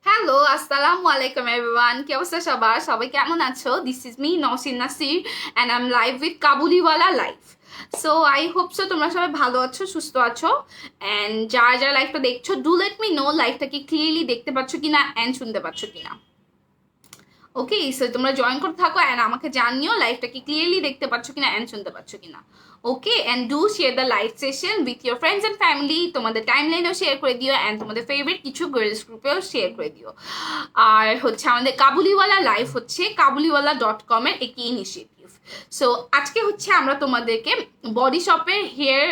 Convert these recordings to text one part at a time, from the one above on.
Hello, আসসালামু আলাইকুম everyone. কি অবস্থা সবার? সবাই কেমন আছো? This is me Nowshin Nasir and I am live with Kabuliwala life. So I hope so তোমরা সবাই ভালো আছো, সুস্থ আছো। অ্যান্ড যারা যারা লাইফটা দেখছো, ডু লেট মি নো লাইফটা কি ক্লিয়ারলি দেখতে পাচ্ছ কিনা অ্যান্ড শুনতে পাচ্ছ কিনা। ওকে, সো তোমরা জয়েন করতে থাকো অ্যান্ড আমাকে জানিও লাইভটা কি ক্লিয়ারলি দেখতে পাচ্ছ কিনা অ্যান্ড শুনতে পাচ্ছ কিনা। Okay, and do share the live session with your friends and family. তোমাদের টাইম লাইনেও শেয়ার করে দিও অ্যান্ড তোমাদের ফেভারিট কিছু গার্লস গ্রুপেও শেয়ার করে দিও। আর হচ্ছে আমাদের কাবুলিওয়ালা লাইভ হচ্ছে kabuliwala.com এর একটি ইনিশিয়েটিভ। সো আজকে হচ্ছে আমরা তোমাদেরকে বডি শপের hair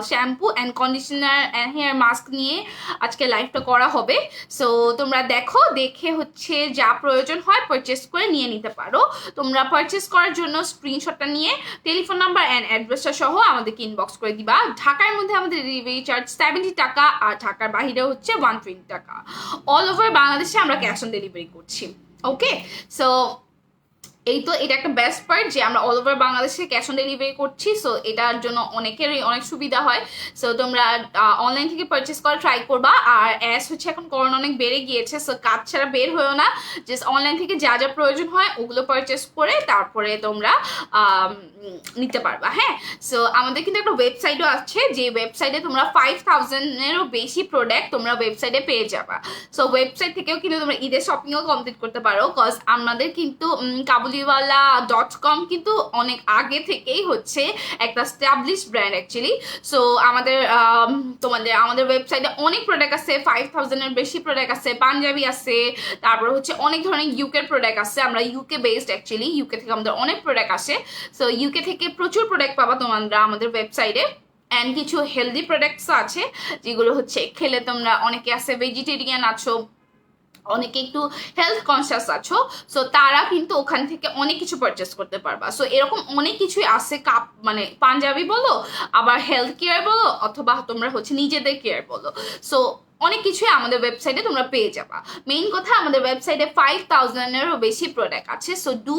shampoo and conditioner and hair mask নিয়ে আজকে লাইভটা করা হবে। সো তোমরা দেখো, দেখে হচ্ছে যা প্রয়োজন হয় পারচেস করে নিয়ে নিতে পারো। তোমরা পারচেস করার জন্য স্ক্রিনশটটা নিয়ে টেলিফোন নাম্বার অ্যান্ড অ্যাড্রেসটা সহ আমাদেরকে ইনবক্স করে দিবা। ঢাকার মধ্যে আমাদের ডেলিভারি চার্জ 70 টাকা আর ঢাকার বাইরে হচ্ছে 120 টাকা। অল ওভার বাংলাদেশে আমরা ক্যাশ অন ডেলিভারি করছি। ওকে, সো এই তো এটা একটা বেস্ট পার্ট যে আমরা অল ওভার বাংলাদেশে ক্যাশ অন ডেলিভারি করছি। সো এটার জন্য অনেকেরই অনেক সুবিধা হয়। সো তোমরা অনলাইন থেকে পারচেস করা ট্রাই করবা। আর অ্যাস হচ্ছে এখন করোনা অনেক বেড়ে গিয়েছে, সো কাজ ছাড়া বের হয়েও না। জাস্ট অনলাইন থেকে যা যা প্রয়োজন হয় ওগুলো পারচেস করে তারপরে তোমরা নিতে পারবা। হ্যাঁ, সো আমাদের কিন্তু একটা ওয়েবসাইটও আছে, যে ওয়েবসাইটে তোমরা 5000-এরও বেশি প্রোডাক্ট তোমরা ওয়েবসাইটে পেয়ে যাবা। সো ওয়েবসাইট থেকেও কিন্তু তোমরা ঈদের শপিংও কমপ্লিট করতে পারো, কজ আমাদের কিন্তু kabuliwala.com কিন্তু অনেক আগে থেকেই হচ্ছে একটা স্টাবলিশ ব্র্যান্ড অ্যাকচুয়ালি। সো আমাদের আমাদের ওয়েবসাইটে অনেক প্রোডাক্ট আছে, 5000-এর বেশি প্রোডাক্ট আছে, পাঞ্জাবি আছে, তারপর হচ্ছে অনেক ধরনের ইউকের প্রোডাক্ট আছে। আমরা ইউকে বেসড অ্যাকচুয়ালি, ইউকে থেকে আমাদের অনেক প্রোডাক্ট আসে। সো ইউকে থেকে প্রচুর প্রোডাক্ট পাবা তোমরা আমাদের ওয়েবসাইটে। অ্যান্ড কিছু হেলদি প্রোডাক্টস আছে যেগুলো হচ্ছে খেলে তোমরা, অনেকে আছে ভেজিটেরিয়ান আছো, অনেকে একটু হেলথ কনসিয়াস আছো, সো তারা কিন্তু ওখান থেকে অনেক কিছু পারচেস করতে পারবা। সো এরকম অনেক কিছুই আছে, কাপ মানে পাঞ্জাবি বলো, আবার হেলথ কেয়ার বলো, অথবা তোমরা হচ্ছে নিজেদের কেয়ার বলো। সো অনেক কিছুই আমাদের ওয়েবসাইটে তোমরা পেয়ে যাবা। মেইন কথা, আমাদের ওয়েবসাইটে 5000-এরও বেশি প্রোডাক্ট আছে। So do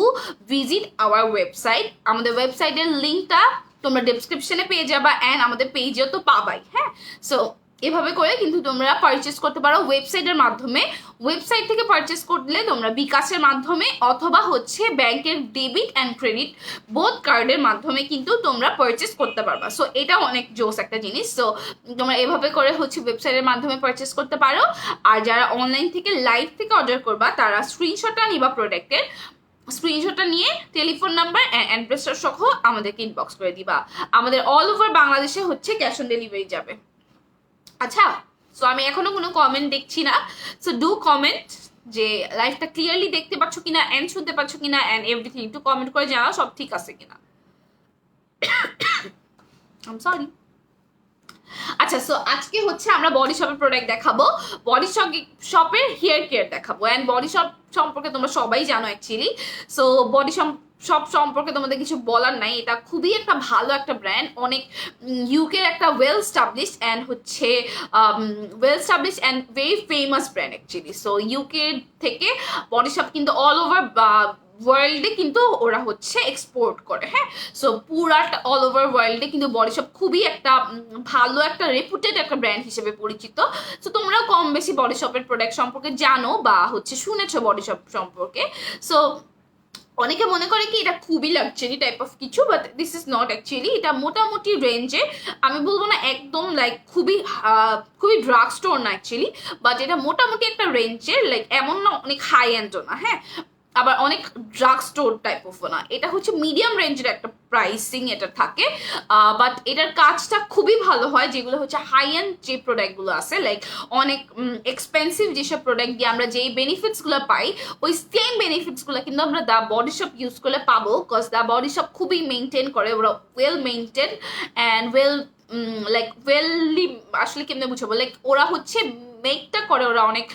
visit our website. আমাদের ওয়েবসাইটের লিঙ্কটা তোমরা ডেসক্রিপশনে পেয়ে যাবা অ্যান্ড আমাদের পেজেও তো পাবাই। হ্যাঁ, সো এভাবে করে কিন্তু তোমরা পারচেস করতে পারো ওয়েবসাইটের মাধ্যমে। ওয়েবসাইট থেকে পারচেস করলে তোমরা বিকাশের মাধ্যমে অথবা হচ্ছে ব্যাংকের ডেবিট অ্যান্ড ক্রেডিট বোথ কার্ডের মাধ্যমে কিন্তু তোমরা পারচেস করতে পারবা। সো এটা অনেক জোস একটা জিনিস। সো তোমরা এভাবে করে হচ্ছে ওয়েবসাইটের মাধ্যমে পারচেস করতে পারো। আর যারা অনলাইন থেকে লাইভ থেকে অর্ডার করবা তারা স্ক্রিনশটটা নিবা, প্রোডাক্টের স্ক্রিনশটটা নিয়ে টেলিফোন নাম্বার অ্যান্ড অ্যাড্রেসটা সহ আমাদেরকে ইনবক্স করে দিবা। আমাদের অল ওভার বাংলাদেশে হচ্ছে ক্যাশ অন ডেলিভারি যাবে। আচ্ছা, সো আমি এখনো কোনো কমেন্ট দেখছি না। সো ডু কমেন্ট যে লাইফটা ক্লিয়ারলি দেখতে পাচ্ছ কিনা অ্যান্ড শুনতে পাচ্ছ কিনা অ্যান্ড এভরিথিং একটু কমেন্ট করে জানাও সব ঠিক আছে কিনা। I am sorry. আচ্ছা, সো আজকে হচ্ছে আমরা বডি শপের প্রোডাক্ট দেখাবো, বডি শপের হেয়ার কেয়ার দেখাবো। অ্যান্ড বডি শপ সম্পর্কে তোমরা সবাই জানো অ্যাকচুয়ালি। সো বডি শপ সম্পর্কে তোমাদের কিছু বলার নাই, এটা খুবই একটা ভালো একটা ব্র্যান্ড, অনেক ইউকের একটা ওয়েল স্টাবলিশড অ্যান্ড হচ্ছে very famous brand actually. So UK থেকে বডি শপ কিন্তু অল ওভার ওয়ার্ল্ডে কিন্তু ওরা হচ্ছে এক্সপোর্ট করে। হ্যাঁ, সো পুরাটা অল ওভার ওয়ার্ল্ডে কিন্তু বডি শপ খুবই একটা ভালো একটা রেপুটেড একটা ব্র্যান্ড হিসেবে পরিচিত। সো তোমরা কম বেশি বডি শপের প্রোডাক্ট সম্পর্কে জানো বা হচ্ছে শুনেছো বডি শপ সম্পর্কে। সো অনেকে মনে করে কি এটা খুবই লাক্সারি টাইপ অফ কিছু, but this is not actually. এটা মোটামুটি রেঞ্জে, আমি বলবো না একদম লাইক খুবই খুবই ড্রাগ স্টোর না অ্যাকচুয়ালি, বাট এটা মোটামুটি একটা রেঞ্জের, লাইক এমন না অনেক হাই এন্ডও না, হ্যাঁ, আবার অনেক ড্রাগ স্টোর টাইপ অফ না। এটা হচ্ছে মিডিয়াম রেঞ্জের একটা প্রাইসিং এটা থাকে, বাট এটার কাজটা খুবই ভালো হয়। যেগুলো হচ্ছে হাই এন্ড যে প্রোডাক্টগুলো আছে, লাইক অনেক এক্সপেন্সিভ যেসব প্রোডাক্ট দিয়ে আমরা যেই বেনিফিটসগুলো পাই, ওই সেম বেনিফিটসগুলো কিন্তু আমরা দ্য বডি শপ ইউজ করলে পাবো, বিকজ দ্য বডি শপ খুবই মেনটেন করে, ওরা ওয়েল মেনটেন অ্যান্ড লাইক ওয়েললি, আসলে কেমনে বুঝাবো, লাইক ওরা হচ্ছে মেকটা করে ওরা অনেক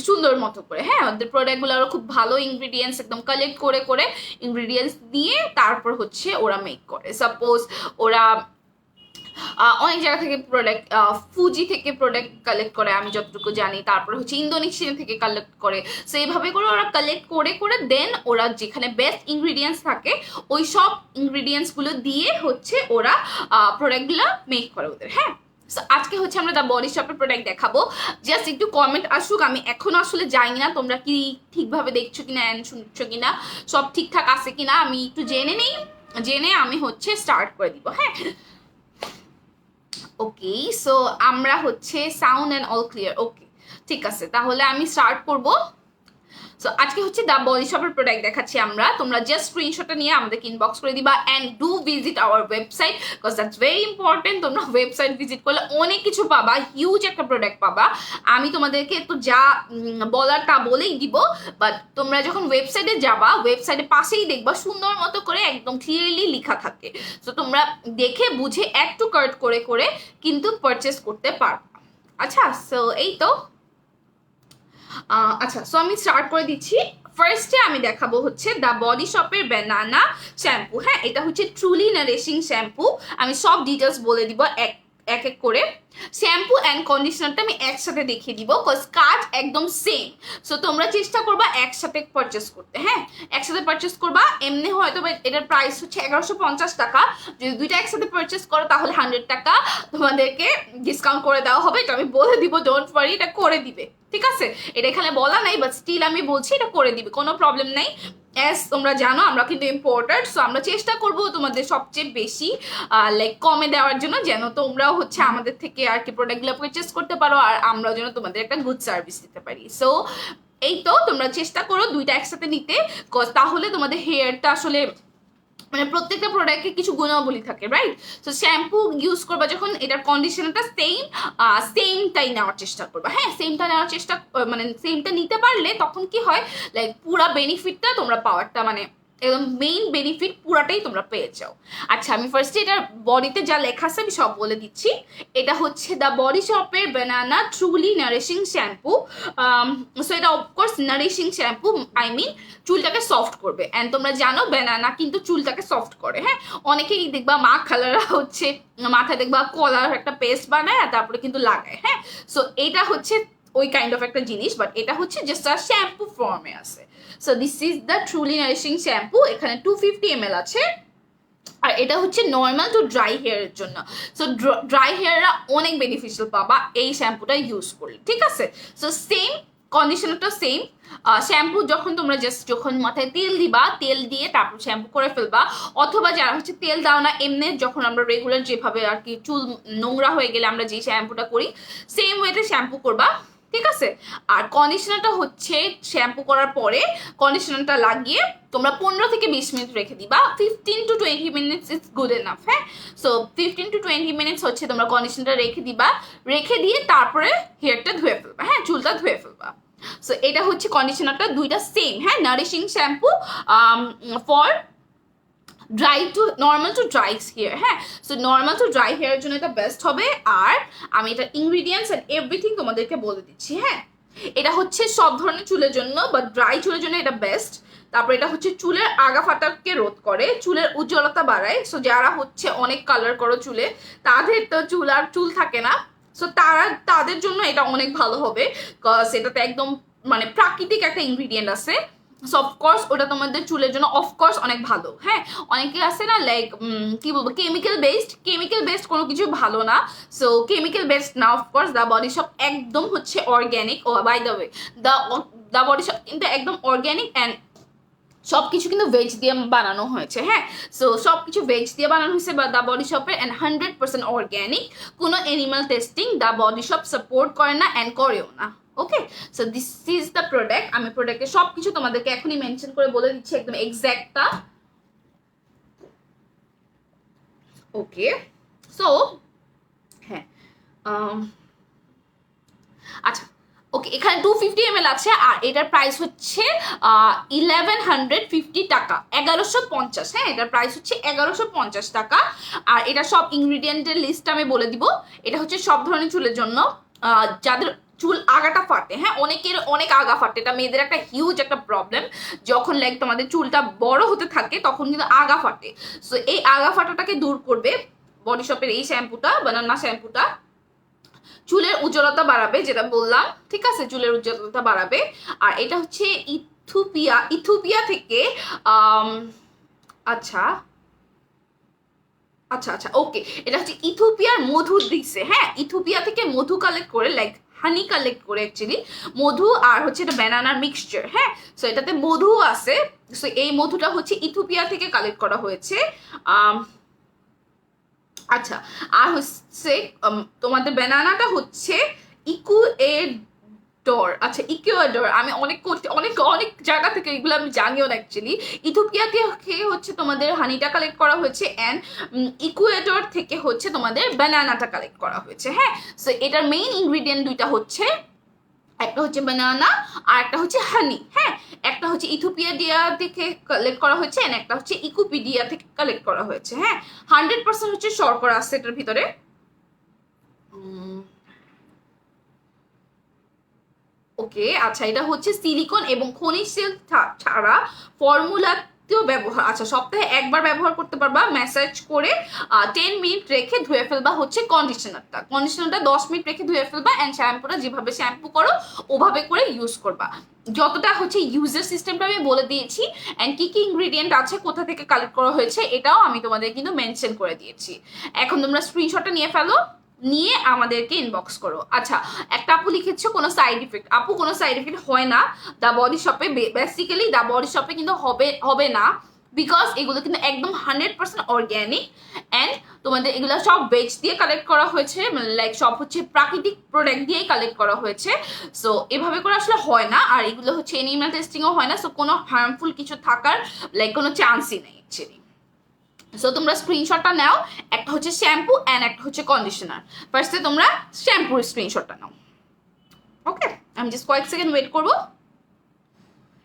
সুন্দর মতো করে। হ্যাঁ, ওদের প্রোডাক্টগুলো ওরা খুব ভালো ইনগ্রিডিয়েন্টস একদম কালেক্ট করে করে ইনগ্রিডিয়েন্টস দিয়ে তারপর হচ্ছে ওরা মেক করে। সাপোজ ওরা অনেক জায়গা থেকে প্রোডাক্ট, ফুজি থেকে প্রোডাক্ট কালেক্ট করে আমি যতটুকু জানি, তারপর হচ্ছে ইন্দোনেশিয়া থেকে কালেক্ট করে। সো এইভাবে করে ওরা কালেক্ট করে করে দেন ওরা যেখানে বেস্ট ইনগ্রিডিয়েন্টস থাকে ওই সব ইনগ্রিডিয়েন্টসগুলো দিয়ে হচ্ছে ওরা প্রোডাক্টগুলো মেক করে ওদের। হ্যাঁ, সো আজকে হচ্ছে আমরা দ্য বডি শপের প্রোডাক্ট দেখাবো। জাস্ট একটু কমেন্ট আসুক, আমি এখনো আসলে জানি না তোমরা কি ঠিকভাবে দেখছো কিনা অ্যান্ড শুনছো কিনা, সব ঠিকঠাক আছে কিনা, আমি একটু জেনে নেই, জেনে আমি হচ্ছে স্টার্ট করে দিব। হ্যাঁ, ওকে। সো আমরা হচ্ছে সাউন্ড অ্যান্ড অল ক্লিয়ার, ওকে ঠিক আছে, তাহলে আমি স্টার্ট করবো। সো আজকে হচ্ছে দ্য বডি শপের প্রোডাক্ট দেখাচ্ছি আমরা, তোমরা জাস্ট স্ক্রিনশটটা নিয়ে আমাদেরকে ইনবক্স করে দিবা and do visit our website, because that's very important. তোমরা ওয়েবসাইট ভিজিট করলে অনেক কিছু পাবা, হিউজ একটা প্রোডাক্ট পাবা। আমি তোমাদেরকে তো যা বলার তা বলেই দিব, বাট তোমরা যখন ওয়েবসাইটে যাবা, ওয়েবসাইটের পাশেই দেখবা সুন্দর মতো করে একদম ক্লিয়ারলি লেখা থাকে। সো তোমরা দেখে বুঝে অ্যাড টু কার্ট করে করে কিন্তু পারচেস করতে পারবা। আচ্ছা, সো এই তো। আচ্ছা, সো আমি স্টার্ট করে দিচ্ছি। ফার্স্টে আমি দেখাবো হচ্ছে দ্য বডি শপের ব্যানানা শ্যাম্পু। হ্যাঁ, এটা হচ্ছে ট্রুলি নারিশিং শ্যাম্পু। আমি সব ডিটেলস বলে দিব এক এক করে। শ্যাম্পু অ্যান্ড কন্ডিশনারটা আমি একসাথে দেখিয়ে দিব, কজ কাজ একদম সেম। সো তোমরা চেষ্টা করবা একসাথে পারচেস করতে। হ্যাঁ, একসাথে পারচেস করবা। এমনি হয়তো এটার প্রাইস হচ্ছে 1150 টাকা। যদি দুইটা একসাথে পারচেস করো তাহলে 100 টাকা তোমাদেরকে ডিসকাউন্ট করে দেওয়া হবে। এটা আমি বলে দিব, ডোন্ট ওয়ারি, এটা করে দিবে, ঠিক আছে। এটা এখানে বলা নাই, বাট স্টিল আমি বলছি এটা করে দিবে, কোনো প্রবলেম নেই। অ্যাজ তোমরা জানো আমরা কিন্তু ইম্পোর্টার, সো আমরা চেষ্টা করব তোমাদের সবচেয়ে বেশি লাইক কমে দেওয়ার জন্য, যেন তোমরাও হচ্ছে আমাদের থেকে আর কি প্রোডাক্টগুলো পারচেস করতে পারো, আর আমরাও যেন তোমাদের একটা গুড সার্ভিস দিতে পারি। সো এই তো, তোমরা চেষ্টা করো দুইটা একসাথে নিতে, তাহলে তোমাদের হেয়ারটা আসলে মানে প্রত্যেকটা প্রোডাক্টে কিছু গুণাবলী থাকে, রাইট। সো শ্যাম্পু ইউজ করবা যখন, এটার কন্ডিশনারটা সেমটাই নেওয়ার চেষ্টা করবা। হ্যাঁ, সেমটা নেওয়ার চেষ্টা, মানে সেমটা নিতে পারলে তখন কি হয়, লাইক পুরা বেনিফিটটা তোমরা পাওয়ারটা মানে একদম মেইন বেনিফিট পুরাটাই তোমরা পেয়ে যাও। আচ্ছা, আমি ফার্স্টে এটার বডিতে যা লেখা আছে আমি সব বলে দিচ্ছি। এটা হচ্ছে দ্য বডি শপের banana truly nourishing shampoo. So এটা of course nourishing shampoo, I mean চুলটাকে সফট করবে। অ্যান্ড তোমরা জানো ব্যানানা কিন্তু চুলটাকে সফট করে। হ্যাঁ, অনেকেই দেখবা মা খালারা হচ্ছে মাথায় দেখবা কলার একটা পেস্ট বানায় আর তারপরে কিন্তু লাগায়। হ্যাঁ, সো এটা হচ্ছে ওই কাইন্ড অফ একটা জিনিস, বাট এটা হচ্ছে জাস্ট আর শ্যাম্পু ফর্মে আছে। So this is the truly nourishing shampoo. এখানে 250 ml আছে, আর এটা হচ্ছে নর্মাল টু ড্রাই হেয়ারের জন্য। সো ড্রাই হেয়াররা অনেক বেনিফিশিয়াল পাবা এই শ্যাম্পুটা ইউজ করলে, ঠিক আছে। সো সেম কন্ডিশনারটা সেম। শ্যাম্পু যখন তোমরা জাস্ট যখন মাথায় তেল দিবা, তেল দিয়ে তারপর শ্যাম্পু করে ফেলবা, অথবা যারা হচ্ছে তেল দাও না এমনি যখন আমরা রেগুলার যেভাবে আর কি চুল নোংরা হয়ে গেলে আমরা যে শ্যাম্পুটা করি সেম ওয়েতে শ্যাম্পু করবা, ঠিক আছে। আর কন্ডিশনারটা হচ্ছে শ্যাম্পু করার পরে কন্ডিশনারটা লাগিয়ে তোমরা 15 থেকে 20 মিনিট রেখে দিবা। 15 to 20 minutes is good enough. হ্যাঁ, সো 15 to 20 মিনিটস হচ্ছে তোমরা কন্ডিশনারটা রেখে দিবা, রেখে দিয়ে তারপরে হেয়ারটা ধুয়ে ফেলবা। হ্যাঁ, চুলটা ধুয়ে ফেলবা। সো এটা হচ্ছে কন্ডিশনারটা দুইটা সেম। হ্যাঁ, nourishing shampoo for dry to normal to dry hair. হ্যাঁ, সো নর্মাল টু ড্রাই হেয়ারের জন্য এটা বেস্ট হবে। আর আমি এটা ইনগ্রিডিয়েন্টস অ্যান্ড এভরিথিং তোমাদেরকে বলে দিচ্ছি। হ্যাঁ, এটা হচ্ছে সব ধরনের চুলের জন্য, বা ড্রাই চুলের জন্য এটা বেস্ট। তারপর এটা হচ্ছে চুলের আগা ফাটাকে রোধ করে, চুলের উজ্জ্বলতা বাড়ায়। সো যারা হচ্ছে অনেক কালার করো চুলে, তাদের তো চুল থাকে না, সো তাদের জন্য এটা অনেক ভালো হবে, বিকজ এটাতে একদম মানে প্রাকৃতিক একটা ইনগ্রিডিয়েন্ট আছে। সো অফকোর্স ওটা তোমাদের চুলের জন্য অফকোর্স অনেক ভালো। হ্যাঁ, অনেকে আছে না লাইক কি বলবো, কেমিক্যাল বেসড কোনো কিছু ভালো না। সো কেমিক্যাল বেসড না, অফকোর্স দ্য বডি শপ একদম হচ্ছে অর্গ্যানিক। ও by the way, the body shop কিন্তু একদম অর্গ্যানিক অ্যান্ড সব কিছু কিন্তু ভেজ দিয়ে বানানো হয়েছে। হ্যাঁ, সো সব কিছু ভেজ দিয়ে বানানো হয়েছে দ্য বডি শপের, অ্যান্ড 100% অর্গ্যানিক। কোনো animal testing the body shop support করে না অ্যান্ড করেও না। Okay, so this is the product. আমি প্রোডাক্টের সব কিছু তোমাদেরকে এখনই মেনশন করে বলে দিচ্ছি একদম এক্স্যাক্টটা। ওকে, সো হ্যাঁ, আচ্ছা ওকে, এখানে 250 ml আছে, আর এটার প্রাইস হচ্ছে 1150 টাকা, 1150। হ্যাঁ, এটার প্রাইস হচ্ছে 1150 টাকা। আর এটা সব ইনগ্রিডিয়েন্টের লিস্ট আমি বলে দিব। এটা হচ্ছে সব ধরনের চুলের জন্য, যাদের চুল আগাটা ফাটে। হ্যাঁ, অনেকের অনেক আগা ফাটে, এটা মেয়েদের একটা হিউজ একটা প্রবলেম। যখন লাইক তোমাদের চুলটা বড় হতে থাকে তখন কিন্তু আগা ফাটে। সো এই আগা ফাটাটাকে দূর করবে বডি শপের এই শ্যাম্পুটা, বানানা শ্যাম্পুটা। চুলের উজ্জ্বলতা বাড়াবে, যেটা বললাম, ঠিক আছে, চুলের উজ্জ্বলতা বাড়াবে। আর এটা হচ্ছে ইথিওপিয়া থেকে আচ্ছা আচ্ছা আচ্ছা ওকে, এটা হচ্ছে ইথিওপিয়ার মধু দিছে, হ্যাঁ ইথিওপিয়া থেকে মধু কালেক্ট করে, লাইক হানি কালেক্ট করে অ্যাকচুয়ালি মধু, আর হচ্ছে এটা ব্যানানার মিক্সচার, হ্যাঁ সো এটাতে মধু আছে। সো এই মধুটা হচ্ছে ইথিওপিয়া থেকে কালেক্ট করা হয়েছে। আচ্ছা, আর হচ্ছে তোমাদের ব্যানানাটা হচ্ছে ইকুয়েডর, আচ্ছা ইকুয়েডর, আমি অনেক অনেক অনেক জায়গা থেকে এগুলো আমি জানিও না অ্যাকচুয়ালি। ইথিওপিয়া থেকে হচ্ছে তোমাদের হানিটা কালেক্ট করা হয়েছে, অ্যান্ড ইকুয়েডর থেকে হচ্ছে তোমাদের ব্যানানাটা কালেক্ট করা হয়েছে, হ্যাঁ সো এটার মেইন ইনগ্রিডিয়েন্ট দুইটা হচ্ছে, একটা হচ্ছে বানানা আর একটা হচ্ছে হানি, হ্যাঁ একটা হচ্ছে ইথিওপিয়া থেকে কালেক্ট করা হয়েছে, এন্ড একটা হচ্ছে ইকুপিডিয়া থেকে কালেক্ট করা হয়েছে, হ্যাঁ 100% হচ্ছে শর্করা আছে এটার ভিতরে। ওকে আচ্ছা, এটা হচ্ছে সিলিকন এবং খনিজ তেল ছাড়া ফর্মুলা ব্যবহার, আচ্ছা সপ্তাহে একবার ব্যবহার করতে পারবা, ম্যাসাজ করে 10 মিনিট রেখে ধুয়ে ফেলবা হচ্ছে কন্ডিশনারটা 10 মিনিট রেখে ধুয়ে ফেলবা, অ্যান্ড শ্যাম্পুটা যেভাবে শ্যাম্পু করো ওভাবে করে ইউজ করবা। যতটা হচ্ছে ইউজার সিস্টেমটা আমি বলে দিয়েছি, অ্যান্ড কি কি ইনগ্রিডিয়েন্ট আছে, কোথা থেকে কালেক্ট করা হয়েছে এটাও আমি তোমাদের কিন্তু মেনশন করে দিয়েছি। এখন তোমরা স্ক্রিনশটটা নিয়ে ফেলো, নিয়ে আমাদেরকে ইনবক্স করো। আচ্ছা, একটা আপু লিখেছো কোনো সাইড ইফেক্ট, আপু কোনো সাইড ইফেক্ট হয় না দ্য বডি শপে, বেসিক্যালি দ্য বডি শপে কিন্তু হবে না, বিকজ এগুলো কিন্তু একদম 100% অর্গ্যানিক, অ্যান্ড তোমাদের এগুলো সব ভেজ দিয়ে কালেক্ট করা হয়েছে, মানে লাইক সব হচ্ছে প্রাকৃতিক প্রোডাক্ট দিয়েই কালেক্ট করা হয়েছে। সো এভাবে করে আসলে হয় না, আর এগুলো হচ্ছে এনিম্যাল টেস্টিংও হয় না, সো কোনো হার্মফুল কিছু থাকার লাইক কোনো চান্সই নেই অ্যাকচুয়ালি। সো তোমরা স্ক্রিনশটটা নাও, একটা হচ্ছে শ্যাম্পু অ্যান্ড একটা হচ্ছে কন্ডিশনার। ফার্স্টে তোমরা শ্যাম্পুর স্ক্রিনশটটা নাও, ওকে আমি জাস্ট কয়েক সেকেন্ড ওয়েট করবো।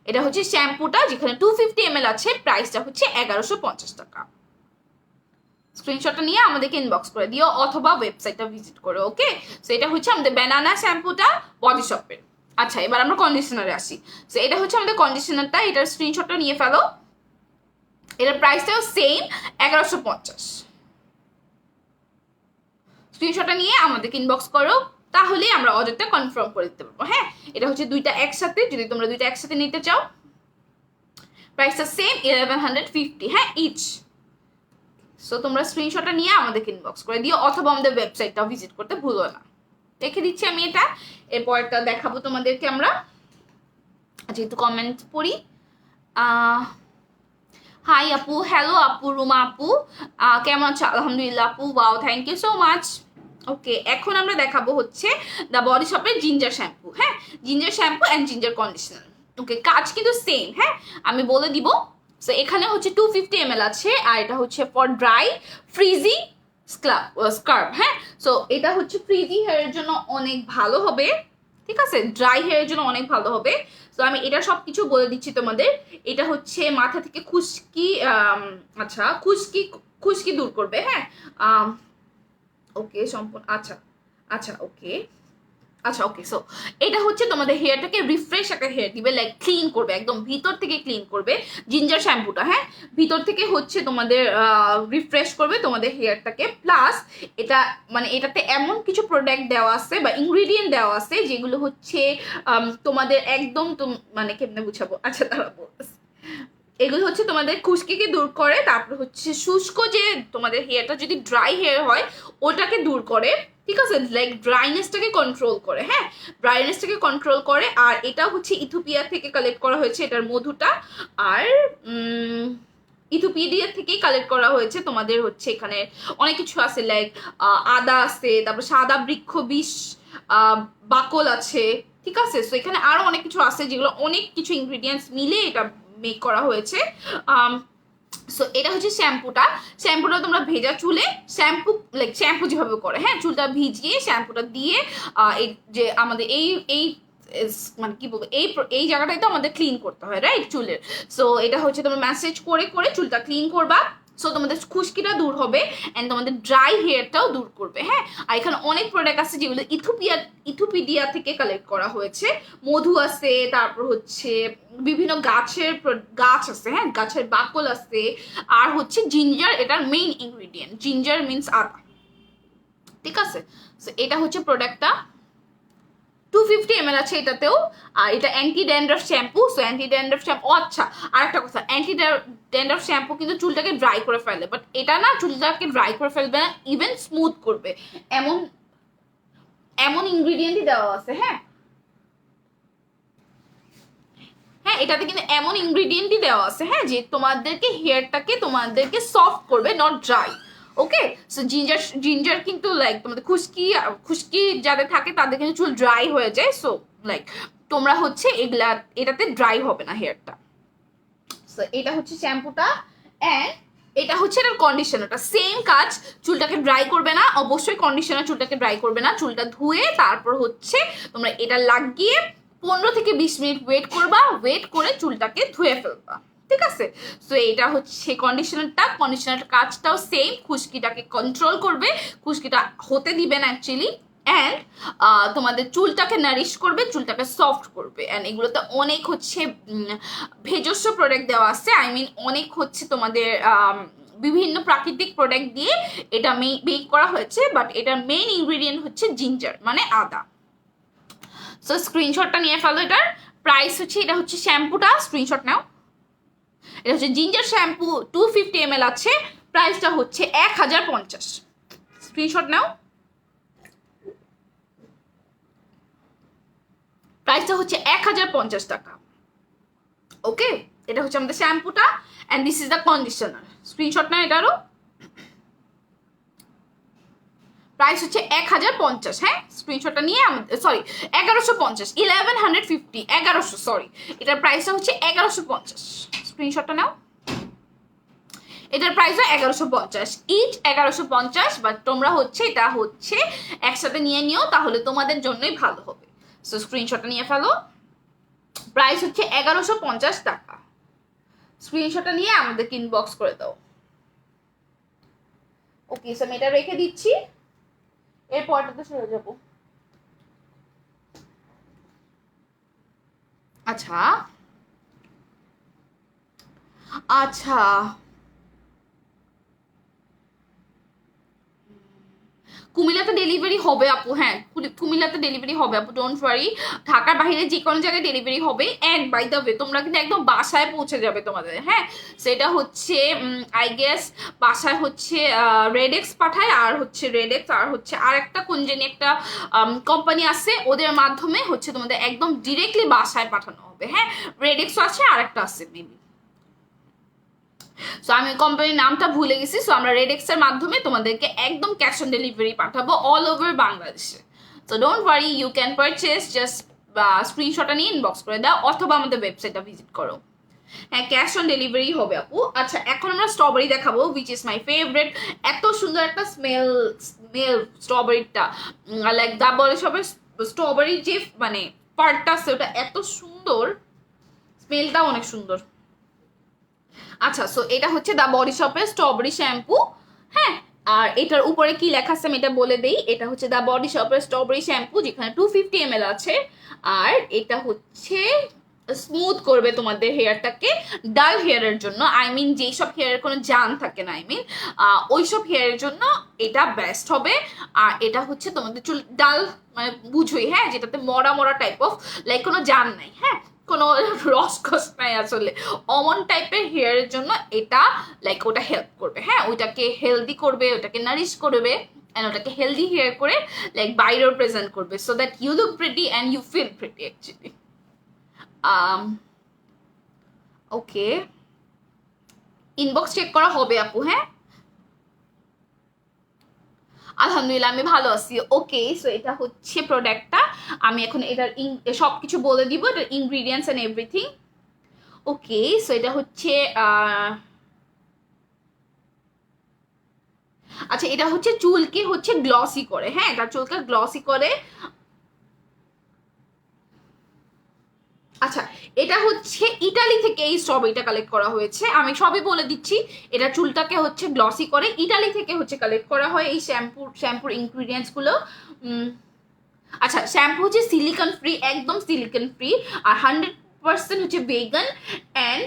এটা হচ্ছে শ্যাম্পুটা, যেখানে 250 ml আছে, প্রাইসটা হচ্ছে 1150 টাকা। স্ক্রিনশটটা নিয়ে আমাদেরকে ইনবক্স করে দিও অথবা ওয়েবসাইটটা ভিজিট করো, ওকে সো এটা হচ্ছে আমাদের ব্যানানা শ্যাম্পুটা বডি শপের। আচ্ছা, এবার আমরা কন্ডিশনারে আসি। সো এটা হচ্ছে আমাদের কন্ডিশনারটা, এটার স্ক্রিনশটটা নিয়ে ফেলো, এটার প্রাইসটাও সেম 1150। স্ক্রিনশটটা নিয়ে আমাদেরকে ইনবক্স করো, তাহলে আমরা অর্ডারটা কনফার্ম করে দিতে পারবো, হ্যাঁ এটা হচ্ছে দুইটা একসাথে, যদি তোমরা দুইটা একসাথে নিতে চাও প্রাইসটা সেম 1150, হ্যাঁ ইচ। সো তোমরা স্ক্রিনশটটা নিয়ে আমাদেরকে ইনবক্স করে দিও অথবা আমাদের ওয়েবসাইটটাও ভিজিট করতে ভুলো না। দেখে দিচ্ছি আমি এটা, এরপরটা দেখাবো তোমাদেরকে আমরা, যেহেতু কমেন্ট পড়ি। হাই আপু, হ্যালো আপু, রুমা আপু কেমন আছো? আলহামদুলিল্লাহ আপু, wow thank you so much. Okay, এখন আমরা দেখাবো হচ্ছে দ্য বডি শপের জিঞ্জার শ্যাম্পু, হ্যাঁ ginger shampoo and ginger conditioner. Okay, কাজ কিন্তু সেম, হ্যাঁ আমি বলে দিব। সো এখানে হচ্ছে 250 ml আছে, আর এটা হচ্ছে ফর ড্রাই ফ্রিজি স্কার্ব, হ্যাঁ সো এটা হচ্ছে ফ্রিজি হেয়ারের জন্য অনেক ভালো হবে, ঠিক আছে ড্রাই হেয়ারের জন্য অনেক ভালো হবে। তো আমি এটা সব কিছু বলে দিচ্ছি তোমাদের। এটা হচ্ছে মাথা থেকে খুশকি, আচ্ছা খুশকি দূর করবে, হ্যাঁ ওকে সম্পূর্ণ, আচ্ছা আচ্ছা ওকে আচ্ছা ওকে। সো এটা হচ্ছে তোমাদের হেয়ারটাকে রিফ্রেশ একটা হেয়ার দিবে, লাইক ক্লিন করবে, একদম ভিতর থেকে ক্লিন করবে জিঞ্জার শ্যাম্পুটা, হ্যাঁ ভিতর থেকে হচ্ছে তোমাদের রিফ্রেশ করবে তোমাদের হেয়ারটাকে। প্লাস এটা মানে এটাতে এমন কিছু প্রোডাক্ট দেওয়া আছে বা ইনগ্রিডিয়েন্ট দেওয়া আছে যেগুলো হচ্ছে তোমাদের একদম মানে কেমনে বুঝাবো, আচ্ছা তারা বলতেছে, এগুলো হচ্ছে তোমাদের খুশকিকে দূর করে, তারপর হচ্ছে শুষ্ক যে তোমাদের হেয়ারটা যদি ড্রাই হেয়ার হয় ওটাকে দূর করে, ঠিক আছে লাইক ড্রাইনেসটাকে কন্ট্রোল করে, হ্যাঁ ড্রাইনেসটাকে কন্ট্রোল করে। আর এটা হচ্ছে ইথিওপিয়া থেকে কালেক্ট করা হয়েছে এটার মধুটা, আর ইথিওপিয়া থেকেই কালেক্ট করা হয়েছে। তোমাদের হচ্ছে এখানে অনেক কিছু আছে, লাইক আদা আছে, তারপর সাদা বৃক্ষ বিষ বাকল আছে, ঠিক আছে সো এখানে আরো অনেক কিছু আছে যেগুলো অনেক কিছু ইনগ্রিডিয়েন্টস মিলে এটা মেক করা হয়েছে। সো এটা হচ্ছে শ্যাম্পুটা তোমরা ভেজা চুলে শ্যাম্পু যেভাবে করে, হ্যাঁ চুলটা ভিজিয়ে শ্যাম্পুটা দিয়ে এই যে আমাদের এই মানে কি বলবো এই জায়গাটাই তো আমাদের ক্লিন করতে হয় রাইট চুলের। সো এটা হচ্ছে তোমরা ম্যাসেজ করে করে চুলটা ক্লিন করবা, সো তোমাদের খুশকিটা দূর হবে অ্যান্ড তোমাদের ড্রাই হেয়ারটাও দূর করবে, হ্যাঁ আর এখানে অনেক প্রোডাক্ট আছে যেগুলো ইথিওপিয়া থেকে কালেক্ট করা হয়েছে। মধু আছে, তারপর হচ্ছে বিভিন্ন গাছ আছে, হ্যাঁ গাছের বাকল আছে, আর হচ্ছে জিঞ্জার এটার মেইন ইনগ্রিডিয়েন্ট, জিঞ্জার মিন্স আদা, ঠিক আছে সো এটা হচ্ছে প্রোডাক্টটা 250 ml আছে এটাতেও। আর এটা anti dandruff shampoo. So anti dandruff shampoo, আচ্ছা আর একটা কথা, অ্যান্টি ড্যান্ড্রাফ শ্যাম্পু কিন্তু চুলটাকে ড্রাই করে ফেলে, বাট এটা না চুলটাকে ড্রাই করে ফেলবে না, ইভেন স্মুথ করবে, এমন এমন ইনগ্রিডিয়েন্টই দেওয়া আছে। হ্যাঁ হ্যাঁ, এটাতে কিন্তু এমন ইনগ্রিডিয়েন্টই দেওয়া আছে, হ্যাঁ, যে তোমাদেরকে সফট করবে, not dry. Okay, so ginger কিন্তু লাইক তোমাদের খুশকি যাদের থাকে তাদের কিন্তু চুল ড্রাই হয়ে যায়। সো লাইক তোমরা হচ্ছে এটাতে ড্রাই হবে না হেয়ারটা। সো এটা হচ্ছে শ্যাম্পুটা, অ্যান্ড এটা হচ্ছে এটার কন্ডিশনারটা। সেম কাজ, চুলটাকে ড্রাই করবে না, অবশ্যই কন্ডিশনার চুলটাকে ড্রাই করবে না। চুলটা ধুয়ে তারপর হচ্ছে তোমরা এটা লাগিয়ে 15 থেকে 20 মিনিট ওয়েট করবা, ওয়েট করে চুলটাকে ধুয়ে ফেলবা, ঠিক আছে। সো এটা হচ্ছে কন্ডিশনার কাজটাও সেম, খুশকিটাকে কন্ট্রোল করবে, খুশকিটা হতে দিবে না অ্যাকচুয়ালি, অ্যান্ড তোমাদের চুলটাকে নারিশ করবে, চুলটাকে সফট করবে। অ্যান্ড এগুলোতে অনেক হচ্ছে ভেষজ প্রোডাক্ট দেওয়া আছে, আই মিন অনেক হচ্ছে তোমাদের বিভিন্ন প্রাকৃতিক প্রোডাক্ট দিয়ে এটা মেক করা হয়েছে, বাট এটার মেইন ইনগ্রিডিয়েন্ট হচ্ছে জিঞ্জার মানে আদা। সো স্ক্রিনশটটা নিয়ে ফেলো। এটার প্রাইস হচ্ছে, এটা হচ্ছে শ্যাম্পুটা, স্ক্রিনশট নাও। এটা হচ্ছে জিঞ্জার শ্যাম্পু, 250 ml আছে, প্রাইসটা হচ্ছে 1050। স্ক্রিনশট নাও, প্রাইসটা হচ্ছে 1050 টাকা। ওকে, এটা হচ্ছে আমাদের শ্যাম্পুটা, and this is the conditioner. Screenshot নাও এটারও, প্রাইস হচ্ছে 1050। হ্যাঁ, স্ক্রিনশটটা নিয়ে সরি 1150, 1150, 1100, সরি, এটার প্রাইসটা হচ্ছে 1150। স্ক্রিনশটটা নাও, এটার প্রাইস হয় 1150 ইচ, 1150। বাট তোমরা হচ্ছে এটা হচ্ছে একসাথে নিয়ে নিও, তাহলে তোমাদের জন্যই ভালো হবে। সো স্ক্রিনশটটা নিয়ে ফেলো, প্রাইস হচ্ছে 1150 টাকা। স্ক্রিনশটটা নিয়ে আমাদেরকে ইনবক্স করে দাও। ওকে, সো আমি এটা রেখে দিচ্ছি, এরপরটাতে চলে যাবো। আচ্ছা আচ্ছা, কুমিল্লাতে ডেলিভারি হবে আপু। হ্যাঁ, কুমিল্লাতে ডেলিভারি হবে আপু, ডোন্ট ওয়ারি। ঢাকার বাইরে যে কোনো জায়গায় ডেলিভারি হবে। অ্যান্ড বাই দ্য ওয়ে, তোমরা কিন্তু একদম বাসায় পৌঁছে যাবে তোমাদের। হ্যাঁ, সেটা হচ্ছে আই গেস বাসায় হচ্ছে রেডেক্স পাঠায়, আর হচ্ছে রেডেক্স আর হচ্ছে আর একটা কোন জানি একটা কোম্পানি আছে, ওদের মাধ্যমে হচ্ছে তোমাদের একদম ডিরেক্টলি বাসায় পাঠানো হবে। হ্যাঁ, রেডেক্সও আছে, আর একটা আছে মেবি, সো আমি কোম্পানির নামটা ভুলে গেছি। সো আমরা রেডেক্সের মাধ্যমে তোমাদেরকে একদম ক্যাশ অন ডেলিভারি পাঠাবো অল ওভার বাংলাদেশে। So don't worry, you can purchase, just স্ক্রিনশটটা নিয়ে ইনবক্স করে দাও, অথবা আমাদের ওয়েবসাইটটা ভিজিট করো। হ্যাঁ, ক্যাশ অন ডেলিভারি হবে আপু। আচ্ছা, এখন আমরা স্ট্রবেরি দেখাবো, উইচ ইজ মাই ফেভারিট। এত সুন্দর একটা স্মেল স্ট্রবেরিটা, লাইক দা বলে সবের স্ট্রবেরির যে মানে পার্টটা আছে ওটা এত সুন্দর, স্মেলটাও অনেক সুন্দর। আচ্ছা, সো এটা হচ্ছে দা বডি শপের স্ট্রবেরি শ্যাম্পু। হ্যাঁ, আর এটার উপরে কি লেখা আছে আমি এটা বলে দেই। এটা হচ্ছে দা বডি শপের স্ট্রবেরি শ্যাম্পু, যেখানে 250 ml আছে। আর এটা হচ্ছে স্মুথ করবে তোমাদের হেয়ারটাকে, ডাল হেয়ারের জন্য, আই মিন যেসব হেয়ারের কোনো জান থাকে না, আই মিন ওইসব হেয়ারের জন্য এটা বেস্ট হবে। আর এটা হচ্ছে তোমাদের চুল ডাল মানে বুঝোই, হ্যাঁ, যেটাতে মরা মরা টাইপ অফ, লাইক কোনো জান নাই, হ্যাঁ, কোনো রসকস নাই আসলে, অমন টাইপের হেয়ারের জন্য এটা লাইক ওটা হেল্প করবে। হ্যাঁ, ওইটাকে হেলদি করবে, ওটাকে নারিশ করবে, অ্যান্ড ওটাকে হেলদি হেয়ার করে লাইক বাইরেও প্রেজেন্ট করবে, so that you look pretty and you feel pretty actually. Okay, inbox check করা হবে আপু। হ্যাঁ, আলহামদুলিল্লাহ আমি ভালো আছি। ওকে, সো এটা হচ্ছে প্রোডাক্টটা, আমি এখন এটার সব কিছু বলে দিব, এটার ingredients and everything. Okay, so এটা হচ্ছে আচ্ছা, এটা হচ্ছে চুলকে হচ্ছে গ্লসি করে। হ্যাঁ, এটা চুলকে গ্লসি করে। আচ্ছা, এটা হচ্ছে ইটালি থেকে এই স্ট্রবেরিটা কালেক্ট করা হয়েছে, আমি সবই বলে দিচ্ছি। এটা চুলটাকে হচ্ছে গ্লসি করে, ইটালি থেকে হচ্ছে কালেক্ট করা হয় এই শ্যাম্পুর ইনগ্রিডিয়েন্টস গুলো। আচ্ছা, শ্যাম্পু হচ্ছে সিলিকন ফ্রি, একদম সিলিকন ফ্রি, আর 100% হচ্ছে ভেগান। অ্যান্ড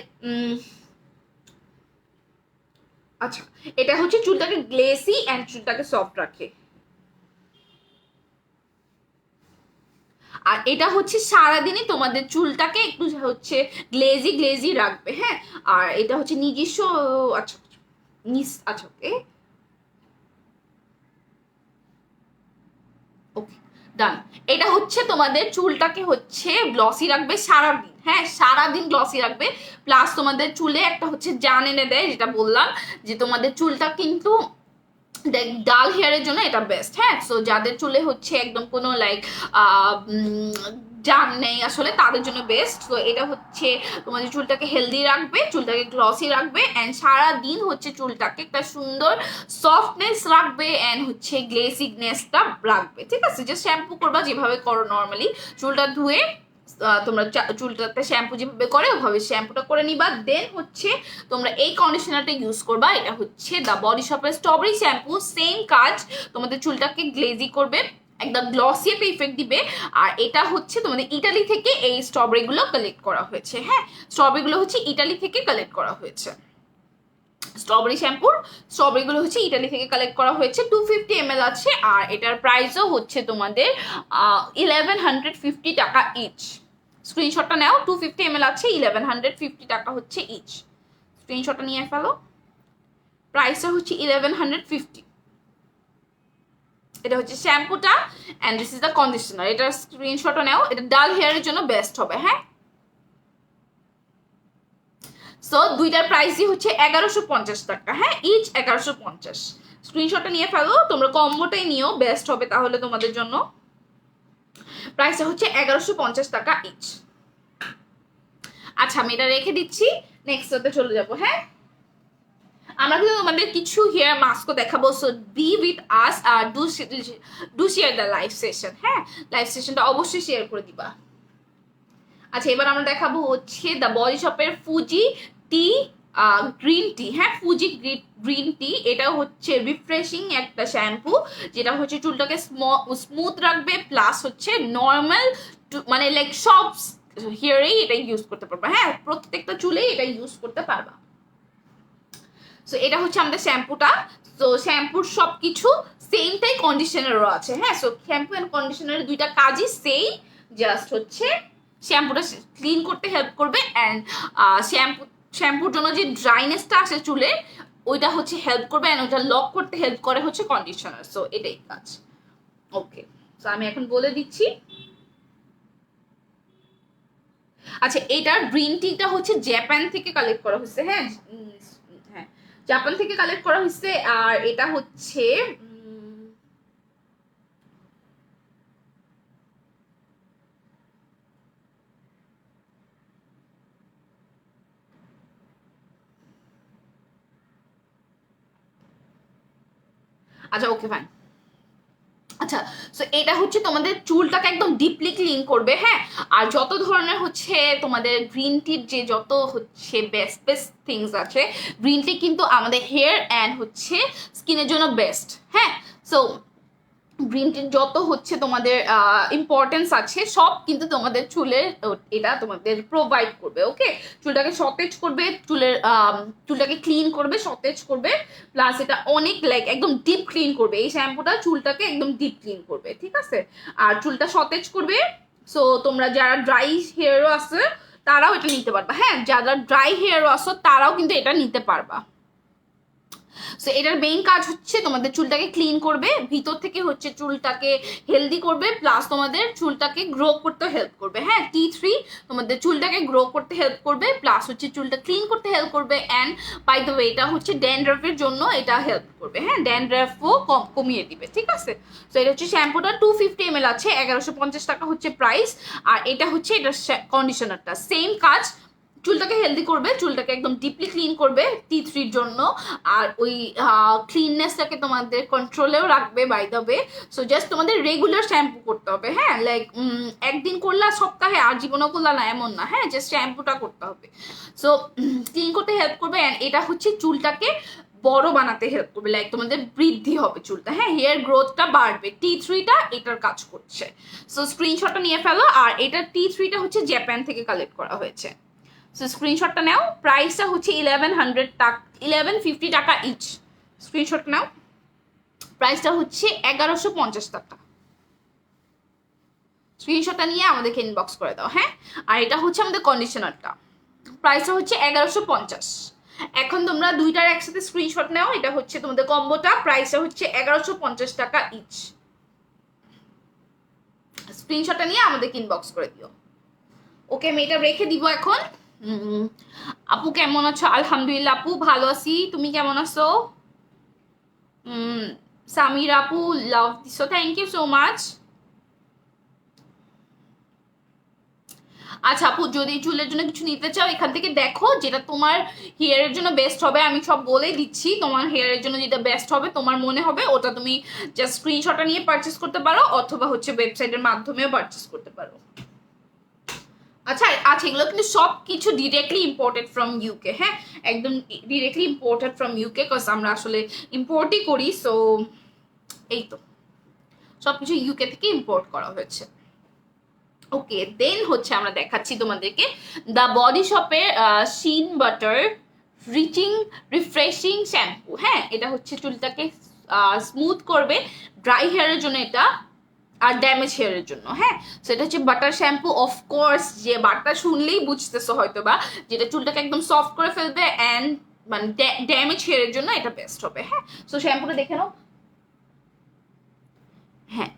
আচ্ছা, এটা হচ্ছে চুলটাকে গ্লেসি অ্যান্ড চুলটাকে সফট রাখে। আর এটা হচ্ছে সারাদিনই তোমাদের চুলটাকে একটু হচ্ছে গ্লেজি গ্লেজি রাখবে, হ্যাঁ। আর এটা হচ্ছে নিজস্ব, আচ্ছা আচ্ছা ওকে ওকে ডান। এটা হচ্ছে তোমাদের চুলটাকে হচ্ছে গ্লসি রাখবে সারাদিন, হ্যাঁ সারাদিন গ্লসি রাখবে। প্লাস তোমাদের চুলে একটা হচ্ছে জান এনে দেয়, যেটা বললাম যে তোমাদের চুলটা কিন্তু ডাল হেয়ারের জন্য এটা বেস্ট, হ্যাঁ। সো যাদের চুলে হচ্ছে একদম কোনো লাইক জান নেই আসলে, তাদের জন্য বেস্ট। তো এটা হচ্ছে তোমাদের চুলটাকে হেলদি রাখবে, চুলটাকে গ্লসি রাখবে, অ্যান্ড সারাদিন হচ্ছে চুলটাকে একটা সুন্দর সফটনেস রাখবে, অ্যান্ড হচ্ছে গ্লেসিনেসটা রাখবে, ঠিক আছে। জাস্ট শ্যাম্পু করবা যেভাবে করো নর্মালি, চুলটা ধুয়ে তোমরা চুলটাতে শ্যাম্পু যেভাবে করে ওভাবে শ্যাম্পুটা করে নিবা। দেন হচ্ছে তোমরা এই কন্ডিশনারটা ইউজ করবা, এটা হচ্ছে দ্য বডি শপের স্ট্রবেরি শ্যাম্পু। সেম কাজ, তোমাদের চুলটাকে গ্লেজি করবে, একদম গ্লসি একটা ইফেক্ট দিবে। আর এটা হচ্ছে তোমাদের ইটালি থেকে এই স্ট্রবেরিগুলো কালেক্ট করা হয়েছে, হ্যাঁ স্ট্রবেরিগুলো হচ্ছে ইটালি থেকে কালেক্ট করা হয়েছে। স্ট্রবেরি শ্যাম্পুর স্ট্রবেরিগুলো হচ্ছে ইটালি থেকে কালেক্ট করা হয়েছে, 250 ml আছে। আর এটার প্রাইসও হচ্ছে তোমাদের 1150 টাকা ইচ। স্ক্রিনশটটা নাও, 250 ml আছে, 1150 টাকা হচ্ছে ইচ। স্ক্রিনশটটা নিয়ে ফেলো, প্রাইসটা হচ্ছে 1150। এটা হচ্ছে শ্যাম্পুটা, and this is the conditioner. এটার স্ক্রিনশটও নাও, এটা ডাল হেয়ারের জন্য বেস্ট হবে, হ্যাঁ। সো দুইটার প্রাইসই হচ্ছে 1150 টাকা, হ্যাঁ ইচ 1150। স্ক্রিনশটটা নিয়ে ফেলো, তোমরা কম্বোটাই নিও, বেস্ট হবে তাহলে তোমাদের জন্য। প্রাইসটা হচ্ছে 1150 টাকা ইচ। আচ্ছা আমি এটা রেখে দিচ্ছি, নেক্সট হতে চলে যাবো, হ্যাঁ। আমরা কিন্তু তোমাদের কিছু হেয়ার মাস্কও দেখাবো, so be with us or do share the live session, হ্যাঁ লাইভ সেশনটা অবশ্যই শেয়ার করে দিবা। আচ্ছা এবার আমরা দেখাবো হচ্ছে দ্য বডি শপের ফুজি টি গ্রিন টি, হ্যাঁ ফুজি গ্রিন টি। এটা হচ্ছে রিফ্রেশিং একটা শ্যাম্পু, যেটা হচ্ছে চুলটাকে স্মুথ রাখবে, প্লাস হচ্ছে নর্মাল মানে লাইক সব হেয়ারেই এটা ইউজ করতে পারবা, হ্যাঁ প্রত্যেকটা চুলেই এটা ইউজ করতে পারবা। সো এটা হচ্ছে আমাদের শ্যাম্পুটা। তো শ্যাম্পুর সব কিছু সেমটাই কন্ডিশনারও আছে, হ্যাঁ। সো শ্যাম্পু অ্যান্ড কন্ডিশনারের দুইটা কাজই সেম, জাস্ট হচ্ছে শ্যাম্পুটা ক্লিন করতে হেল্প করবে, অ্যান্ড শ্যাম্পুর জন্য যে ড্রাইনেসটা আসে চুলে ওইটা হচ্ছে হেল্প করবে, অ্যান্ড ওইটা লক করতে হেল্প করে হচ্ছে কন্ডিশনার। সো এটাই কাজ, ওকে। সো আমি এখন বলে দিচ্ছি। আচ্ছা এটার গ্রিন টিটা হচ্ছে জাপান থেকে কালেক্ট করা হয়েছে, হ্যাঁ হ্যাঁ জাপান থেকে কালেক্ট করা হয়েছে। আর এটা হচ্ছে আচ্ছা ওকে ফাইন। আচ্ছা সো এটা হচ্ছে তোমাদের চুলটাকে একদম ডিপলি ক্লিন করবে, হ্যাঁ। আর যত ধরনের হচ্ছে তোমাদের গ্রিন টির যে যত হচ্ছে বেস্ট বেস্ট থিংস আছে, গ্রিন টি কিন্তু আমাদের হেয়ার অ্যান্ড হচ্ছে স্কিনের জন্য বেস্ট, হ্যাঁ। সো গ্রিন টির যত হচ্ছে তোমাদের ইম্পর্টেন্স আছে সব কিন্তু তোমাদের চুলের এটা তোমাদের প্রোভাইড করবে, ওকে। চুলটাকে সতেজ করবে, চুলটাকে ক্লিন করবে, সতেজ করবে, প্লাস এটা অনেক লাইক একদম ডিপ ক্লিন করবে। এই শ্যাম্পুটা চুলটাকে একদম ডিপ ক্লিন করবে, ঠিক আছে। আর চুলটা সতেজ করবে। সো তোমরা যারা ড্রাই হেয়ারও আছে তারাও এটা নিতে পারবা, হ্যাঁ যারা ড্রাই হেয়ারও আছো তারাও কিন্তু এটা নিতে পারবা। সো এটার মেইন কাজ হচ্ছে তোমাদের চুলটাকে ক্লিন করবে, ভিতর থেকে হচ্ছে চুলটাকে হেলদি করবে, প্লাস তোমাদের চুলটাকে গ্রো করতে হেল্প করবে, হ্যাঁ T3 তোমাদের চুলটাকে গ্রো করতে হেল্প করবে, প্লাস হচ্ছে চুলটা ক্লিন করতে হেল্প করবে। অ্যান্ড বাই দ্য ওয়ে এটা হচ্ছে ড্যান্ড্রাফের জন্য এটা হেল্প করবে, হ্যাঁ ড্যান্ড্রাফও কমিয়ে দিবে, ঠিক আছে। সো এটা হচ্ছে শ্যাম্পুটা 250 ml আছে, 1150 টাকা হচ্ছে প্রাইস। আর এটা হচ্ছে এটা কন্ডিশনারটা সেম কাজ, চুলটাকে হেলদি করবে, চুলটাকে একদম ডিপলি ক্লিন করবে T3 জন্য। আর ওই ক্লিননেসটাকে তোমাদের কন্ট্রোলেও রাখবে by the way. So just তোমাদের রেগুলার শ্যাম্পু করতে হবে, হ্যাঁ লাইক একদিন করলা সপ্তাহে আর জীবনও করলা না এমন না, হ্যাঁ জাস্ট শ্যাম্পুটা করতে হবে। সো ক্লিন করতে হেল্প করবে, অ্যান্ড এটা হচ্ছে চুলটাকে বড় বানাতে হেল্প করবে, লাইক তোমাদের বৃদ্ধি হবে চুলটা, হ্যাঁ হেয়ার গ্রোথটা বাড়বে। T3টা এটার কাজ করছে। সো স্ক্রিনশটটা নিয়ে ফেলো। আর এটার T3টা হচ্ছে জাপান থেকে কালেক্ট করা হয়েছে। সো স্ক্রিনশটটা নাও, প্রাইসটা হচ্ছে 1150 টাকা ইচ। স্ক্রিনশট নাও, প্রাইসটা হচ্ছে 1150 টাকা। স্ক্রিনশটটা নিয়ে আমাদেরকে ইনবক্স করে দাও, হ্যাঁ। আর এটা হচ্ছে আমাদের কন্ডিশনারটা, প্রাইসটা হচ্ছে 1150। এখন তোমরা দুইটার একসাথে স্ক্রিনশট নাও, এটা হচ্ছে তোমাদের কম্বোটা, প্রাইসটা হচ্ছে 1150 টাকা ইচ। স্ক্রিনশটটা নিয়ে আমাদেরকে ইনবক্স করে দিও। ওকে, আমি এটা রেখে দিব এখন। আপু কেমন আছো? আলহামদুলিল্লাহ আপু ভালো আছি, তুমি কেমন আছো? সামির আপু লাভ দিছো, থ্যাংক ইউ সো মাচ। আচ্ছা আপু, যদি চুলের জন্য কিছু নিতে চাও এখান থেকে দেখো যেটা তোমার হেয়ারের জন্য বেস্ট হবে। আমি সব বলে দিচ্ছি, তোমার হেয়ারের জন্য যেটা বেস্ট হবে তোমার মনে হবে ওটা তুমি জাস্ট স্ক্রিনশটটা নিয়ে পারচেস করতে পারো, অথবা হচ্ছে ওয়েবসাইটের মাধ্যমেও পারচেস করতে পারো। আচ্ছা আচ্ছা, এগুলো কিন্তু সব কিছু ডিরেক্টলি ইম্পোর্টেড ফ্রম ইউকে, হ্যাঁ, একদম directly imported from UK, cause আমরা আসলে ইম্পোর্টই করি। সো এই তো সব কিছু ইউকে থেকে ইম্পোর্ট করা হয়েছে। ওকে, দেন হচ্ছে আমরা দেখাচ্ছি তোমাদেরকে দ্য বডি শপের শিন বাটার রিচিং রিফ্রেশিং শ্যাম্পু। হ্যাঁ, এটা হচ্ছে চুলটাকে স্মুথ করবে, ড্রাই হেয়ারের জন্য এটা, আর ড্যামেজ হেয়ারের জন্য। হ্যাঁ, সেটা হচ্ছে বাটার শ্যাম্পু। অফকোর্স যে বাটার শুনলেই বুঝতেছো হয়তো বা, যেটা চুলটাকে একদম সফট করে ফেলবে অ্যান্ড মানে ড্যামেজ হেয়ারের জন্য এটা বেস্ট হবে। হ্যাঁ, সো শ্যাম্পুটা দেখে নাও। হ্যাঁ,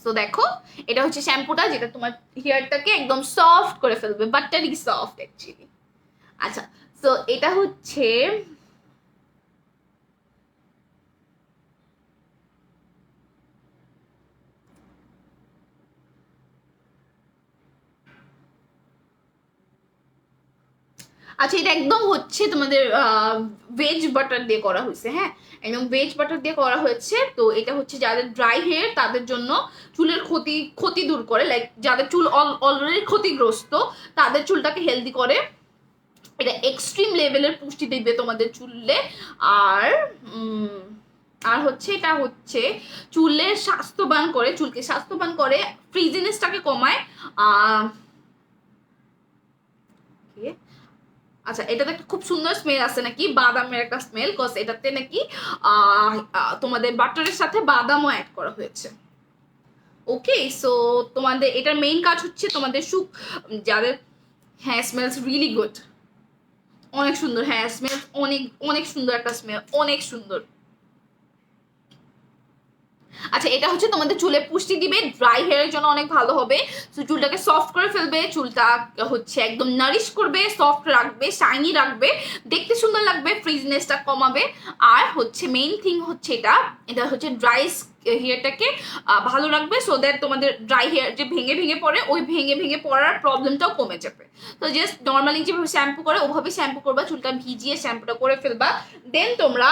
তো দেখো এটা হচ্ছে শ্যাম্পুটা যেটা তোমার হেয়ারটাকে একদম সফট করে ফেলবে, বাটারি সফট অ্যাকচুয়ালি। আচ্ছা, তো এটা হচ্ছে আচ্ছা, এটা একদম হচ্ছে তোমাদের ভেজ বাটার দিয়ে করা হয়েছে। হ্যাঁ, একদম ভেজ বাটার দিয়ে করা হয়েছে। তো এটা হচ্ছে যাদের ড্রাই হেয়ার তাদের জন্য চুলের ক্ষতি দূর করে, লাইক যাদের চুল অলরেডি ক্ষতিগ্রস্ত তাদের চুলটাকে হেলদি করে। এটা এক্সট্রিম লেভেলের পুষ্টি দেবে তোমাদের চুলে। আর আর হচ্ছে এটা হচ্ছে চুলের স্বাস্থ্যবান করে, চুলকে স্বাস্থ্যবান করে, ফ্রিজিনেসটাকে কমায়। আচ্ছা, এটাতে একটা খুব সুন্দর স্মেল আছে নাকি, বাদামের একটা স্মেল, কজ এটাতে নাকি তোমাদের বাটারের সাথে বাদামও অ্যাড করা হয়েছে। ওকে, সো তোমাদের এটার মেইন কাজ হচ্ছে তোমাদের যাদের, হ্যাঁ স্মেলস রিয়েলি গুড, অনেক সুন্দর। হ্যাঁ, স্মেল অনেক অনেক সুন্দর একটা স্মেল, অনেক সুন্দর। আচ্ছা, এটা হচ্ছে তোমাদের চুলে পুষ্টি দিবে, ড্রাই হেয়ারের জন্য অনেক ভালো হবে। তো চুলটাকে সফট করে ফেলবে, চুলটা হচ্ছে একদম নারিশ করবে, সফট রাখবে, শাইনি রাখবে, দেখতে সুন্দর লাগবে, ফ্রিজনেসটা কমাবে। আর হচ্ছে মেইন থিং হচ্ছে এটা হচ্ছে ড্রাই হেয়ারটাকে ভালো রাখবে, সো দ্যাট তোমাদের ড্রাই হেয়ার যে ভেঙে ভেঙে পড়ে, ওই ভেঙে ভেঙে পড়ার প্রবলেমটাও কমে যাবে। তো জাস্ট নর্মালি যেভাবে শ্যাম্পু করে ওভাবে শ্যাম্পু করবা, চুলটা ভিজিয়ে শ্যাম্পুটা করে ফেলবা, দেন তোমরা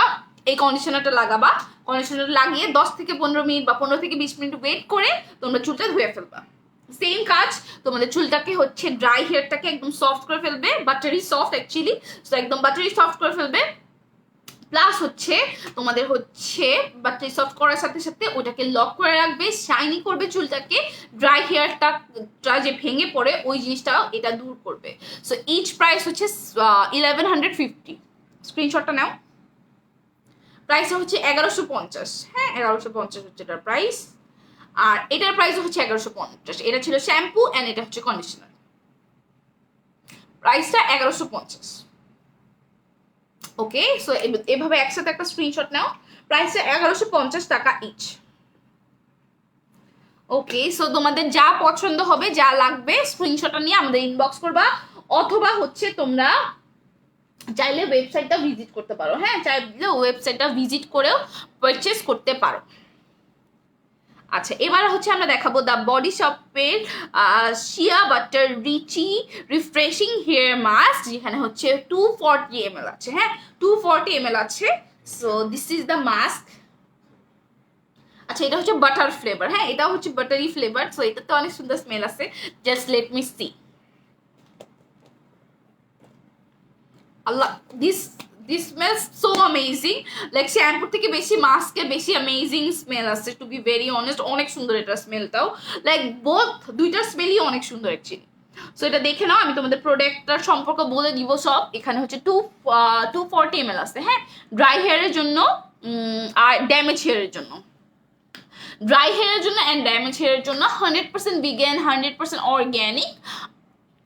এই কন্ডিশনারটা লাগাবা। কন্ডিশনার লাগিয়ে 10 থেকে 15 মিনিট বা 15 থেকে 20 মিনিট ওয়েট করে তোমরা চুলটা ধুয়ে ফেলবা। সেম কাজ, তোমাদের চুলটাকে হচ্ছে ড্রাই হেয়ারটাকে একদম সফট করে ফেলবে, বাটারি সফট অ্যাকচুয়ালি, তো একদম বাটারি সফট করে ফেলবে। প্লাস হচ্ছে তোমাদের হচ্ছে বাটারি সফট করার সাথে সাথে ওটাকে লক করে রাখবে, শাইনি করবে চুলটাকে, ড্রাই হেয়ারটা যে ভেঙে পড়ে ওই জিনিসটাও এটা দূর করবে। সো ইচ প্রাইস হচ্ছে 1150। স্ক্রিনশটটা নাও। প্রাইসটা হচ্ছে 1150। হ্যাঁ, 1150 হচ্ছে এটার প্রাইস, আর এটার প্রাইস হচ্ছে 1150। এটা ছিল শ্যাম্পু অ্যান্ড এটা হচ্ছে কন্ডিশনার, প্রাইসটা 1150। ওকে, সো এভাবে একসাথে একটা স্ক্রিনশট নাও, প্রাইসটা 1150 টাকা ইচ। ওকে, সো তোমাদের যা পছন্দ হবে, যা লাগবে স্ক্রিনশটটা নিয়ে আমাদের ইনবক্স করবা, অথবা হচ্ছে তোমরা চাইলে ওয়েবসাইটটা ভিজিট করতে পারো। হ্যাঁ, চাইলে ওয়েবসাইটটা ভিজিট করেও পারচেস করতে পারো। আচ্ছা, এবার হচ্ছে আমরা দেখাবো দ্য বডি শপের shea butter richly refreshing hair mask, যেখানে হচ্ছে 240 ml আছে। হ্যাঁ, 240 ml আছে। So this is the mask. আচ্ছা, এটা হচ্ছে বাটার ফ্লেভার। হ্যাঁ, এটা হচ্ছে বাটারি ফ্লেভার। সো এটাতে অনেক সুন্দর স্মেল আছে, জাস্ট লেট মি সি। আল্লাহ, this smells so amazing, like শ্যাম্পুর থেকে বেশি মাস্কের বেশি অ্যামেজিং স্মেল আছে, টু বি ভেরি অনেস্ট। অনেক সুন্দর এটা স্মেলটাও, লাইক বোথ দুইটার স্মেলই অনেক সুন্দর অ্যাকচুয়ালি। সো এটা দেখে নাও, আমি তোমাদের প্রোডাক্টটার সম্পর্ক বলে দিব সব। এখানে হচ্ছে 240 ml আছে। হ্যাঁ, ড্রাই হেয়ারের জন্য আর ড্যামেজ হেয়ারের জন্য। ড্রাই হেয়ারের জন্য অ্যান্ড ড্যামেজ হেয়ারের জন্য 100% ভিগান, 100% অর্গ্যানিক,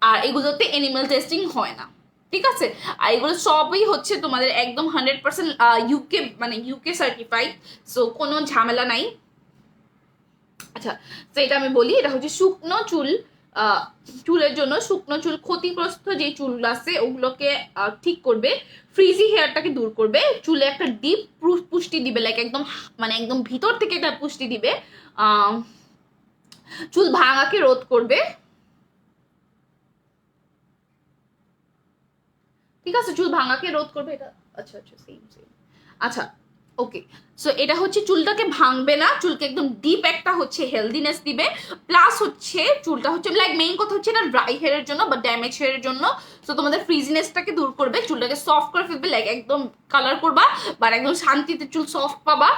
আর এগুলোতে অ্যানিমাল টেস্টিং হয় না, ঠিক আছে। আর এগুলো সবই হচ্ছে তোমাদের একদম 100% ইউকে, মানে ইউকে সার্টিফাইড, সো কোনো ঝামেলা নাই। আচ্ছা, তো এটা আমি বলি, এটা হচ্ছে শুকনো চুল, চুলের জন্য শুকনো চুল, ক্ষতিগ্রস্ত যে চুল আছে ওগুলোকে ঠিক করবে, ফ্রিজি হেয়ারটাকে দূর করবে, চুলে একটা ডিপ পুষ্টি দিবে, লাইক একদম মানে একদম ভিতর থেকে এটা পুষ্টি দিবে, চুল ভাঙাকে রোধ করবে, ঠিক আছে, চুল ভাঙাকে রোধ করবে এটা। আচ্ছা আচ্ছা, সেম সেম। আচ্ছা ওকে, সো এটা হচ্ছে চুলটাকে ভাঙবে না, চুলকে একদম ডিপ একটা হচ্ছে হেলদিনেস দিবে, প্লাস হচ্ছে চুলটা হচ্ছে লাইক মেইন কথা হচ্ছে এটা ড্রাই হেয়ারের জন্য বা ড্যামেজ হেয়ারের জন্য, সো তোমাদের ফ্রিজিনেসটাকে দূর করবে, চুলটাকে সফট করে ফেলবে, লাইক একদম কালার করবা বা একদম শান্তিতে চুল সফট পাবা,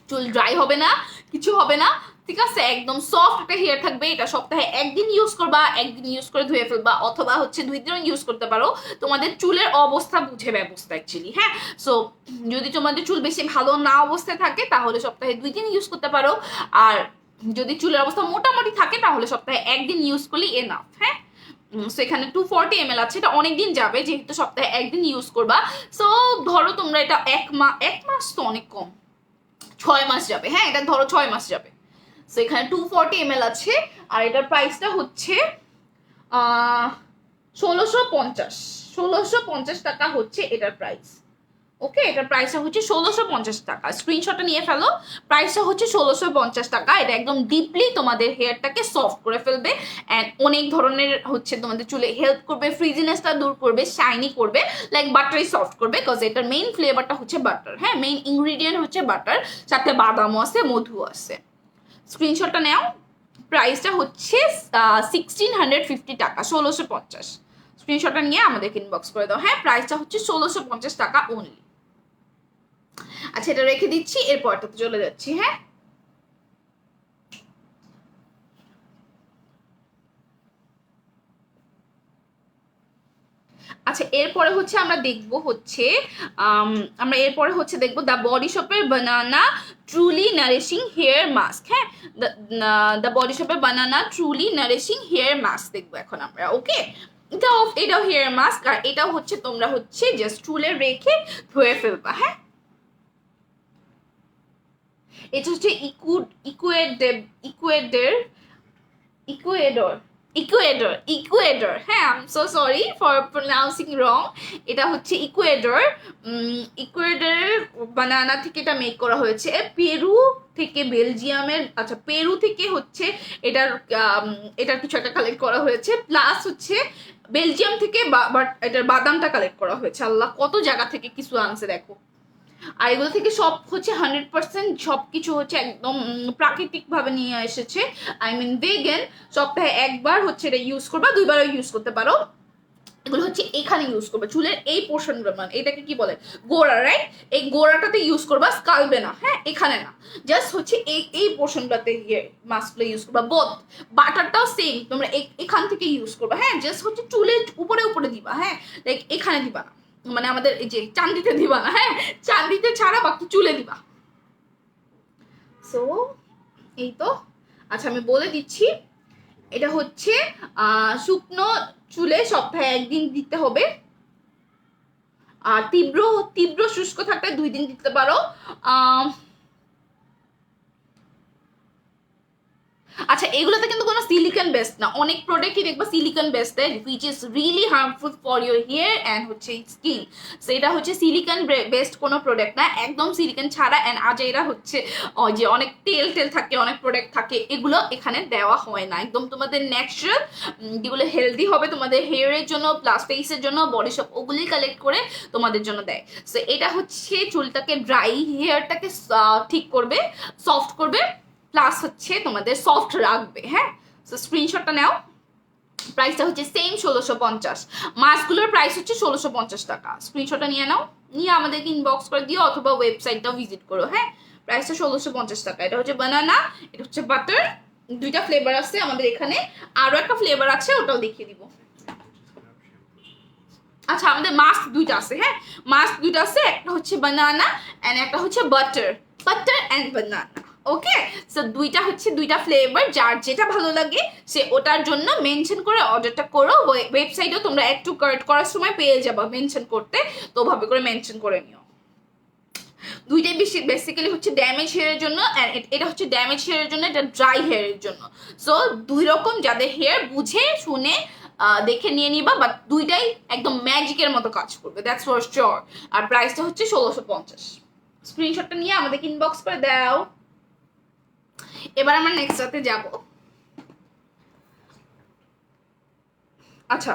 চুল ড্রাই হবে না, কিছু হবে না, ঠিক আছে, একদম সফট একটা হেয়ার থাকবে। এটা সপ্তাহে একদিন ইউজ করবা, একদিন ইউজ করে ধুয়ে ফেলবা, অথবা হচ্ছে 2 দিনও ইউজ করতে পারো, তোমাদের চুলের অবস্থা বুঝে ব্যবস্থা অ্যাকচুয়ালি, হ্যাঁ। সো যদি তোমাদের চুল বেশি ভালো না অবস্থায় থাকে তাহলে সপ্তাহে 2 দিন ইউজ করতে পারো, আর যদি চুলের অবস্থা মোটামুটি থাকে তাহলে সপ্তাহে একদিন ইউজ করলেই এনাফ, হ্যাঁ। সো এখানে 240 ml আছে, এটা অনেকদিন যাবে যেহেতু সপ্তাহে একদিন ইউজ করবা। সো ধরো তোমরা এটা 1 মাস তো অনেক কম, 6 মাস যাবে, হ্যাঁ, এটা ধরো 6 মাস যাবে। সো এখানে 240 ml আছে, আর এটার প্রাইসটা হচ্ছে 1650 টাকা হচ্ছে এটার প্রাইস। ওকে, এটার প্রাইসটা হচ্ছে 1650 টাকা, স্ক্রিনশটটা নিয়ে ফেলো, প্রাইসটা হচ্ছে 1650 টাকা। এটা একদম ডিপলি তোমাদের হেয়ারটাকে সফট করে ফেলবে অ্যান্ড অনেক ধরনের হচ্ছে তোমাদের চুলে হেল্প করবে, ফ্রিজিনেসটা দূর করবে, শাইনি করবে, লাইক বাটারি সফট করবে, বিকজ এটার মেইন ফ্লেভারটা হচ্ছে বাটার, হ্যাঁ, মেইন ইনগ্রিডিয়েন্ট হচ্ছে বাটার, সাথে বাদামও আছে, মধু আছে। স্ক্রিনশটটা নাও, প্রাইসটা হচ্ছে 1650 টাকা, 1650। স্ক্রিনশটটা নিয়ে আমাদেরকে ইনবক্স করে দাও, হ্যাঁ, প্রাইসটা হচ্ছে 1650 টাকা অনলি। আচ্ছা, এটা রেখে দিচ্ছি, এরপরটাতে চলে যাচ্ছি, হ্যাঁ। আচ্ছা, এরপরে হচ্ছে আমরা দেখবো হচ্ছে দ্য বডি শপের বানানা ট্রুলি নারিশিং হেয়ার মাস্ক, হ্যাঁ, দ্য বডি শপের বানানা ট্রুলি নারিশিং হেয়ার মাস্ক দেখবো এখন আমরা। ওকে, এটাও হেয়ার মাস্ক, আর এটাও হচ্ছে তোমরা হচ্ছে জাস্ট চুলে রেখে ধুয়ে ফেলবা, হ্যাঁ। এটা হচ্ছে ইকুয়েডর, হ্যাঁ, I am so sorry for pronouncing wrong. এটা হচ্ছে ইকুয়েডরের বানানা থেকে এটা মেক করা হয়েছে, পেরু থেকে বেলজিয়ামের, আচ্ছা পেরু থেকে হচ্ছে এটার কিছু একটা কালেক্ট করা হয়েছে, প্লাস হচ্ছে বেলজিয়াম থেকে এটার বাদামটা কালেক্ট করা হয়েছে। আল্লাহ, কত জায়গা থেকে কিছু আনছে দেখো। আর এগুলো থেকে সব হচ্ছে 100% সবকিছু হচ্ছে একদম প্রাকৃতিক ভাবে নিয়ে এসেছে, আই মিন ভেগান। সপ্তাহে একবার হচ্ছে এটা ইউজ করবা, 2বারও ইউজ করতে পারো। এগুলো হচ্ছে এখানে ইউজ করবে, চুলের এই পোর্শনগুলো, মানে এটাকে কি বলে, গোড়া, রাইট, এই গোড়াটাতে ইউজ করবা, স্কাল্পে না, হ্যাঁ, এখানে না, জাস্ট হচ্ছে এই পোর্শনগুলোতে মাস্কগুলো ইউজ করবা। বোথ বাটারটাও সেম, তোমরা এখান থেকে ইউজ করবা, হ্যাঁ, জাস্ট হচ্ছে চুলের উপরে উপরে দিবা, হ্যাঁ, লাইক এখানে দিবা না, মানে আমাদের এই যে চান্দিতে দিবা না, হ্যাঁ, চান্দিতে ছাড়া বাকি চুলে দিবা। সো এই তো। আচ্ছা, আমি বলে দিচ্ছি, এটা হচ্ছে শুকনো চুলে সপ্তাহে একদিন দিতে হবে, আর তীব্র শুষ্ক থাকলে 2 দিন দিতে পারো। আচ্ছা, এগুলোতে কিন্তু কোনো সিলিকন বেস্ট না, অনেক প্রোডাক্টই দেখবা সিলিকন বেস্ট দেয়, which is really harmful for your hair and হচ্ছে স্কিন। সো এটা হচ্ছে সিলিকন বেস্ট কোনো প্রোডাক্ট না, একদম সিলিকন ছাড়া। অ্যান্ড আজ এরা হচ্ছে যে অনেক তেল থাকে, অনেক প্রোডাক্ট থাকে, এগুলো এখানে দেওয়া হয় না, একদম তোমাদের ন্যাচারাল যেগুলো হেলদি হবে তোমাদের হেয়ারের জন্য প্লাস ফেসের জন্য, বডি শপ ওগুলোই কালেক্ট করে তোমাদের জন্য দেয়। সো এটা হচ্ছে চুলটাকে ড্রাই হেয়ারটাকে ঠিক করবে, সফট করবে, প্লাস হচ্ছে তোমাদের সফট রাখবে, হ্যাঁ। সো স্ক্রিনশটটা নাও, প্রাইসটা হচ্ছে সেম 1650, মাস্কগুলোর প্রাইস হচ্ছে 1650 টাকা। স্ক্রিনশটটা নিয়ে নাও, নিয়ে আমাদেরকে ইনবক্স করে দিও অথবা ওয়েবসাইটটাও ভিজিট করো, হ্যাঁ। প্রাইসটা 1650 টাকা। এটা হচ্ছে বানানা, এটা হচ্ছে বাটার, 2টা ফ্লেভার আছে আমাদের এখানে, আরো একটা ফ্লেভার আছে, ওটাও দেখিয়ে দিব। আচ্ছা, আমাদের মাস্ক 2টা আছে, হ্যাঁ, মাস্ক 2টা আছে, একটা হচ্ছে বানানা অ্যান্ড একটা হচ্ছে butter and banana. Okay, so দুইটা হচ্ছে দুইটা ফ্লেভার, যার যেটা ভালো লাগে সে ওটার জন্য মেনশন করে অর্ডারটা করো। ওয়েবসাইটেও তোমরা অ্যাড টু কার্ট করার সময় পেয়ে যাবা মেনশন করতে, তো ওভাবে করে মেনশন করে নিও। দুইটাই বেসিক্যালি হচ্ছে ড্যামেজ হেয়ারের জন্য, এটা হচ্ছে ড্যামেজ হেয়ারের জন্য, এটা ড্রাই হেয়ারের জন্য। সো দুই রকম যাদের হেয়ার বুঝে শুনে দেখে নিয়ে নিবা, বাট দুইটাই একদম ম্যাজিকের মতো কাজ করবে, দ্যাটস ফর শিওর। আর প্রাইসটা হচ্ছে 1650। স্ক্রিনশটটা নিয়ে আমাদের ইনবক্স করে দাও। এবার আমরা নেক্সটটাতে যাব। আচ্ছা,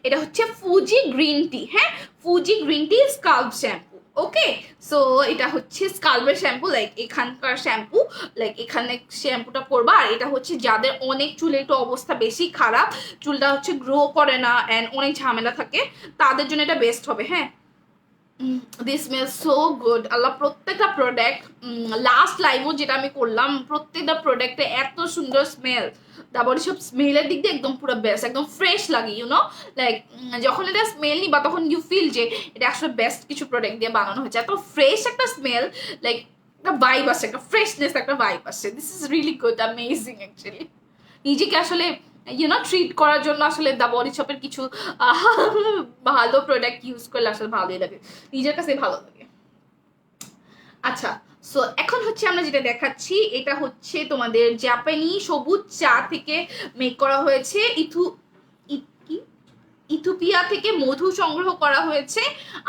এটা হচ্ছে ফুজি গ্রিন টি। হ্যাঁ, Fuji green tea scalp shampoo. Okay, so এটা হচ্ছে স্কাল্পের শ্যাম্পু, লাইক এখানকার শ্যাম্পু, লাইক এখানে শ্যাম্পুটা করবা। আর এটা হচ্ছে যাদের অনেক চুলের একটু অবস্থা বেশি খারাপ, চুলটা হচ্ছে গ্রো করে না অ্যান্ড অনেক ঝামেলা থাকে, তাদের জন্য এটা বেস্ট হবে। হ্যাঁ, দিস স্মেল সো গুড। আল্লাহ, প্রত্যেকটা প্রোডাক্ট, লাস্ট লাইভও যেটা আমি করলাম, প্রত্যেকটা প্রোডাক্টে এত সুন্দর স্মেল। তারপরে সব স্মেলের দিক দিয়ে একদম পুরো বেস্ট, একদম ফ্রেশ লাগে, ইউনো, লাইক যখন এটা স্মেল নিবা তখন ইউ ফিল যে এটা আসলে বেস্ট কিছু প্রোডাক্ট দিয়ে বানানো হয়েছে। এত ফ্রেশ একটা স্মেল, লাইক একটা ভাইব আসে, একটা ফ্রেশনেস, একটা ভাইব আসে। This is really good, amazing actually. নিজেকে আসলে ট্রিট করার জন্য আসলে দ্য বডি শপের কিছু ভালো প্রোডাক্ট ইউজ করলে আসলে ভালোই লাগে, নিজের কাছে ভালো লাগে। আচ্ছা, সো এখন হচ্ছে আমরা যেটা দেখাচ্ছি, এটা হচ্ছে তোমাদের জাপানি সবুজ চা থেকে মেক করা হয়েছে। ইথিওপিয়া থেকে মধু সংগ্রহ করা হয়েছে,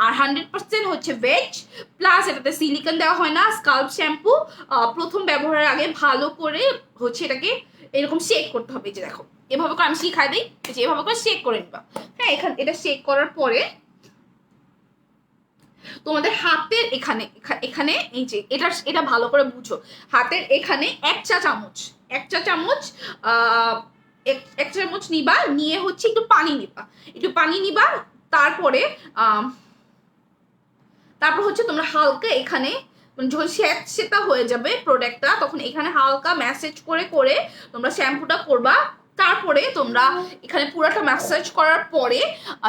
আর 100% হচ্ছে ভেজ, প্লাস এটাতে সিলিকন দেওয়া হয় না। স্কাল্প শ্যাম্পু প্রথম ব্যবহারের আগে ভালো করে হচ্ছে এটাকে এরকম শেক করতে হবে। যে দেখো এভাবে করে আমি শিখাই দিই, যে এভাবে করে শেক করে নিবা। হ্যাঁ, এটা শেক করার পরে তোমাদের হাতের এখানে এখানে এই যে এটা ভালো করে বুঝো, হাতের এখানে এক চা চামচ এক চামচ নিবা, নিয়ে হচ্ছে একটু পানি নিবা। তারপর হচ্ছে তোমরা হালকা এখানে যখন সেটা হয়ে যাবে প্রোডাক্টটা, তখন এখানে হালকা ম্যাসেজ করে করে তোমরা শ্যাম্পুটা করবা। তারপরে তোমরা এখানে পুরোটা ম্যাসাজ করার পরে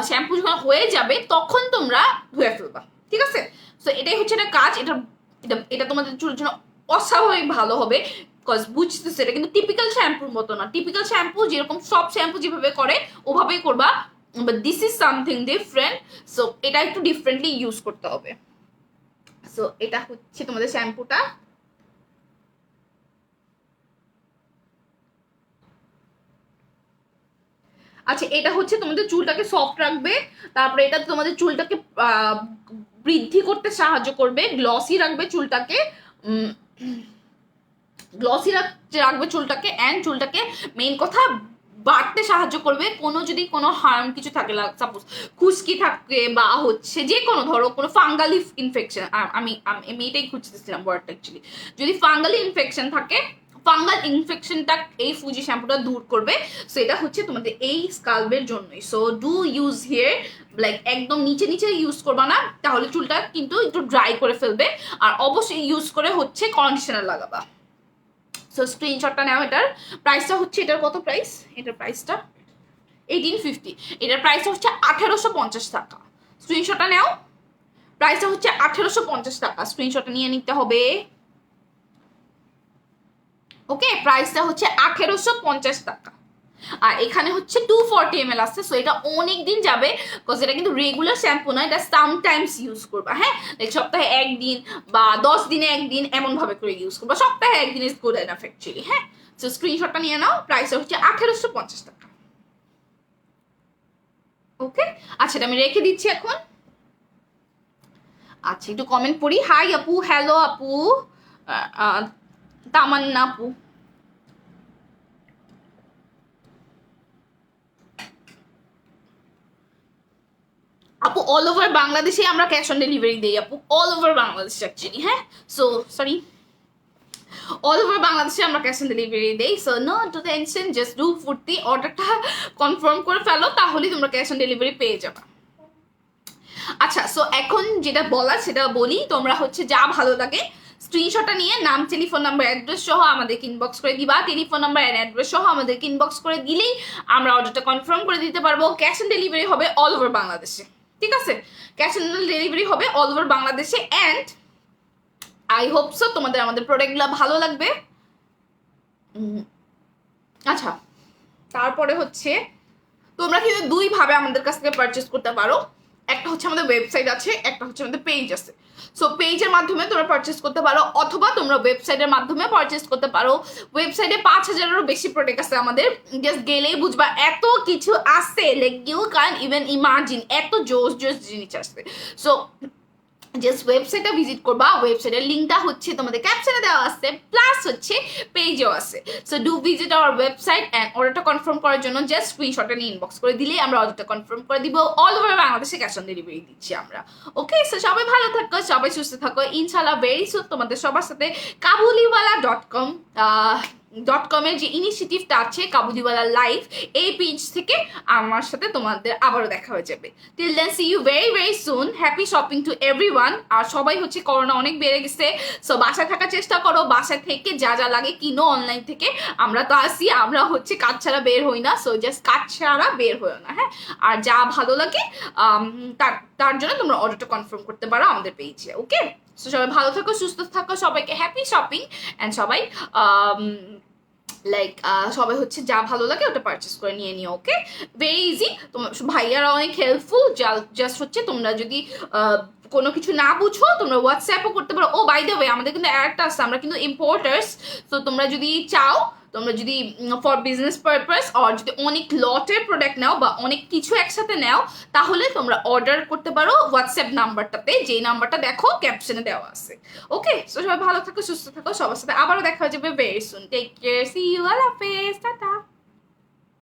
শ্যাম্পু যখন হয়ে যাবে তখন তোমরা ধুয়ে ফেলবা, ঠিক আছে? সো এটাই হচ্ছে একটা কাজ। এটা তোমাদের চুলের জন্য অস্বাভাবিক ভালো হবে, বিকজ বুঝতেছে এটা কিন্তু টিপিক্যাল শ্যাম্পুর মতো না। টিপিক্যাল শ্যাম্পু যেরকম সব শ্যাম্পু যেভাবে করে ওভাবেই করবা, but this is something different. So এটা একটু ডিফারেন্টলি ইউজ করতে হবে। সো এটা হচ্ছে তোমাদের শ্যাম্পুটা। আচ্ছা, এটা হচ্ছে তোমাদের চুলটাকে সফট রাখবে, তারপরে এটা তোমাদের চুলটাকে বৃদ্ধি করতে সাহায্য করবে, গ্লসি রাখবে চুলটাকে, রাখবে চুলটাকে, অ্যান্ড চুলটাকে মেইন কথা বাড়তে সাহায্য করবে। যদি কোনো হার্ম কিছু থাকে, সাপোজ খুশকি থাকে বা হচ্ছে যে কোনো ধরো কোনো ফাঙ্গালি ইনফেকশন, আমি এটাই খুঁজতেছিলাম ওয়ার্ডটা অ্যাকচুয়ালি, যদি ফাঙ্গালি ইনফেকশন থাকে, ফাঙ্গাল ইনফেকশনটা এই ফুজি শ্যাম্পুটা দূর করবে। সো এটা হচ্ছে তোমাদের এই স্কাল্পের জন্যই। So do use here, like একদম নিচে ইউজ করবা না, তাহলে চুলটা কিন্তু একটু ড্রাই করে ফেলবে। আর অবশ্যই ইউজ করে হচ্ছে কন্ডিশনার লাগাবা। সো স্ক্রিনশটটা নাও। এটার প্রাইসটা হচ্ছে, এটার কত প্রাইস? এটার প্রাইসটা 1850। এটার প্রাইসটা হচ্ছে 1850 টাকা। স্ক্রিনশটটা নাও, প্রাইসটা হচ্ছে 1850 টাকা। স্ক্রিনশটটা নিয়ে নিতে হবে। ওকে, প্রাইসটা হচ্ছে 1850 টাকা। আর এখানে হচ্ছে 240 ml আছে। সো এটা অনেক দিন যাবে, বিকজ এটা কিন্তু রেগুলার শ্যাম্পু না, এটা সামটাইমস ইউজ করবা। হ্যাঁ, সপ্তাহে একদিন বা 10 দিনে একদিন এমন ভাবে করে ইউজ করবা, সপ্তাহে একদিন ইজ গুড এনাফ অ্যাকচুয়ালি। হ্যাঁ, সো স্ক্রিনশটটা নিয়ে নাও। প্রাইসটা হচ্ছে 1850 টাকা। ওকে, আচ্ছা, এটা আমি রেখে দিচ্ছি এখন। আচ্ছা, একটু কমেন্ট পড়ি। হাই আপু, হ্যালো আপু, তামান্না আপু। আপু অল ওভার বাংলাদেশে আমরা ক্যাশ অন ডেলিভারি দিই আপু, অল ওভার বাংলাদেশ অ্যাকচুয়ালি। হ্যাঁ, সো সরি, অল ওভার বাংলাদেশে আমরা ক্যাশ অন ডেলিভারি দেই। So no to tension, just do ফুর্তি, অর্ডারটা কনফার্ম করে ফেলো, তাহলেই তোমরা ক্যাশ অন ডেলিভারি পেয়ে যাবে। আচ্ছা, সো এখন যেটা বলা সেটা বলি। তোমরা হচ্ছে যা ভালো লাগে স্ক্রিনশটটা নিয়ে নাম, টেলিফোন নাম্বার, অ্যাড্রেস সহ আমাদেরকে ইনবক্স করে দিবা। টেলিফোন নাম্বার অ্যান্ড অ্যাড্রেস সহ আমাদেরকে ইনবক্স করে দিলেই আমরা অর্ডারটা কনফার্ম করে দিতে পারবো। ক্যাশ অন ডেলিভারি হবে অল ওভার বাংলাদেশে, ঠিক আছে? ক্যাশ অন ডেলিভারি হবে অল ওভার বাংলাদেশে। অ্যান্ড আই হোপ সো তোমাদের আমাদের প্রোডাক্টগুলো ভালো লাগবে। আচ্ছা, তারপরে হচ্ছে তোমরা কিন্তু দুইভাবে আমাদের কাছ থেকে পারচেস করতে পারো। একটা হচ্ছে আমাদের ওয়েবসাইট আছে, একটা হচ্ছে আমাদের পেজ আছে। সো পেজের মাধ্যমে তোমরা পারচেস করতে পারো, অথবা তোমরা ওয়েবসাইটের মাধ্যমে পারচেস করতে পারো। ওয়েবসাইটে 5,000-এরও বেশি প্রোডাক্ট আছে আমাদের, জাস্ট গেলেই বুঝবা এত কিছু আছে, like you can even imagine, এত জোস জোস জিনিস আছে। সো জাস্ট ওয়েবসাইটটা ভিজিট করবা, ওয়েবসাইটের লিঙ্কটা হচ্ছে তোমাদের ক্যাপশনে দেওয়া আছে, প্লাস হচ্ছে পেজেও আছে। So do visit our website and অর্ডারটা কনফার্ম করার জন্য জাস্ট স্ক্রিনশটটা নিয়ে ইনবক্স করে দিলেই আমরা অর্ডারটা কনফার্ম করে দিব। অল ওভার বাংলাদেশে ক্যাশ অন ডেলিভারি দিচ্ছি আমরা। ওকে, সো সবাই ভালো থাকো, সবাই সুস্থ থাকো, ইনশাল্লাহ ভেরি সুন তোমাদের সবার সাথে kabuliwala.com.com-এর যে ইনিশিয়েটিভটা আছে কাবুলিওয়ালা লাইফ, এই পেজ থেকে আমার সাথে তোমাদের আবারও দেখা হয়ে যাবে। Till then see you very very soon, happy shopping to everyone. আর সবাই হচ্ছে করোনা অনেক বেড়ে গেছে, সো বাসায় থাকার চেষ্টা করো, বাসায় থেকে যা যা লাগে কিনো অনলাইন থেকে। আমরা তো আসি, আমরা হচ্ছে কাজ ছাড়া বের হই না, সো জাস্ট কাজ ছাড়া বের হইও না, হ্যাঁ। আর যা ভালো লাগে তার জন্য তোমরা অর্ডারটা কনফার্ম করতে পারো আমাদের পেজে। ওকে, সো সবাই ভালো থাকো, সুস্থ থাকো, সবাইকে হ্যাপি শপিং অ্যান্ড সবাই লাইক সবাই হচ্ছে যা ভালো লাগে ওটা পারচেস করে নিয়ে নিও। ওকে, ভেরি ইজি। তোমার ভাইয়ারা অনেক হেল্পফুল, জাস্ট হচ্ছে তোমরা যদি কোনো কিছু না বুঝো তোমরা হোয়াটসঅ্যাপও করতে পারো। ও বাই দ্য ওয়ে, আমাদের কিন্তু একটা আছে, আমরা কিন্তু ইম্পোর্টার্স। তো তোমরা যদি চাও, তোমরা যদি ফর বিজনেস পারপাস আর যদি অনেক লটের প্রোডাক্ট নাও বা অনেক কিছু একসাথে নাও, তাহলে তোমরা অর্ডার করতে পারো হোয়াটসঅ্যাপ নাম্বারটাতে, যেই নাম্বারটা দেখো ক্যাপশনে দেওয়া আছে। ওকে, সো সবাই ভালো থাকো, সুস্থ থাকো, সবার সাথে আবারও দেখা হয়ে যাবে very soon. Take care, see you, আল্লাহ হাফেজ, টাটা।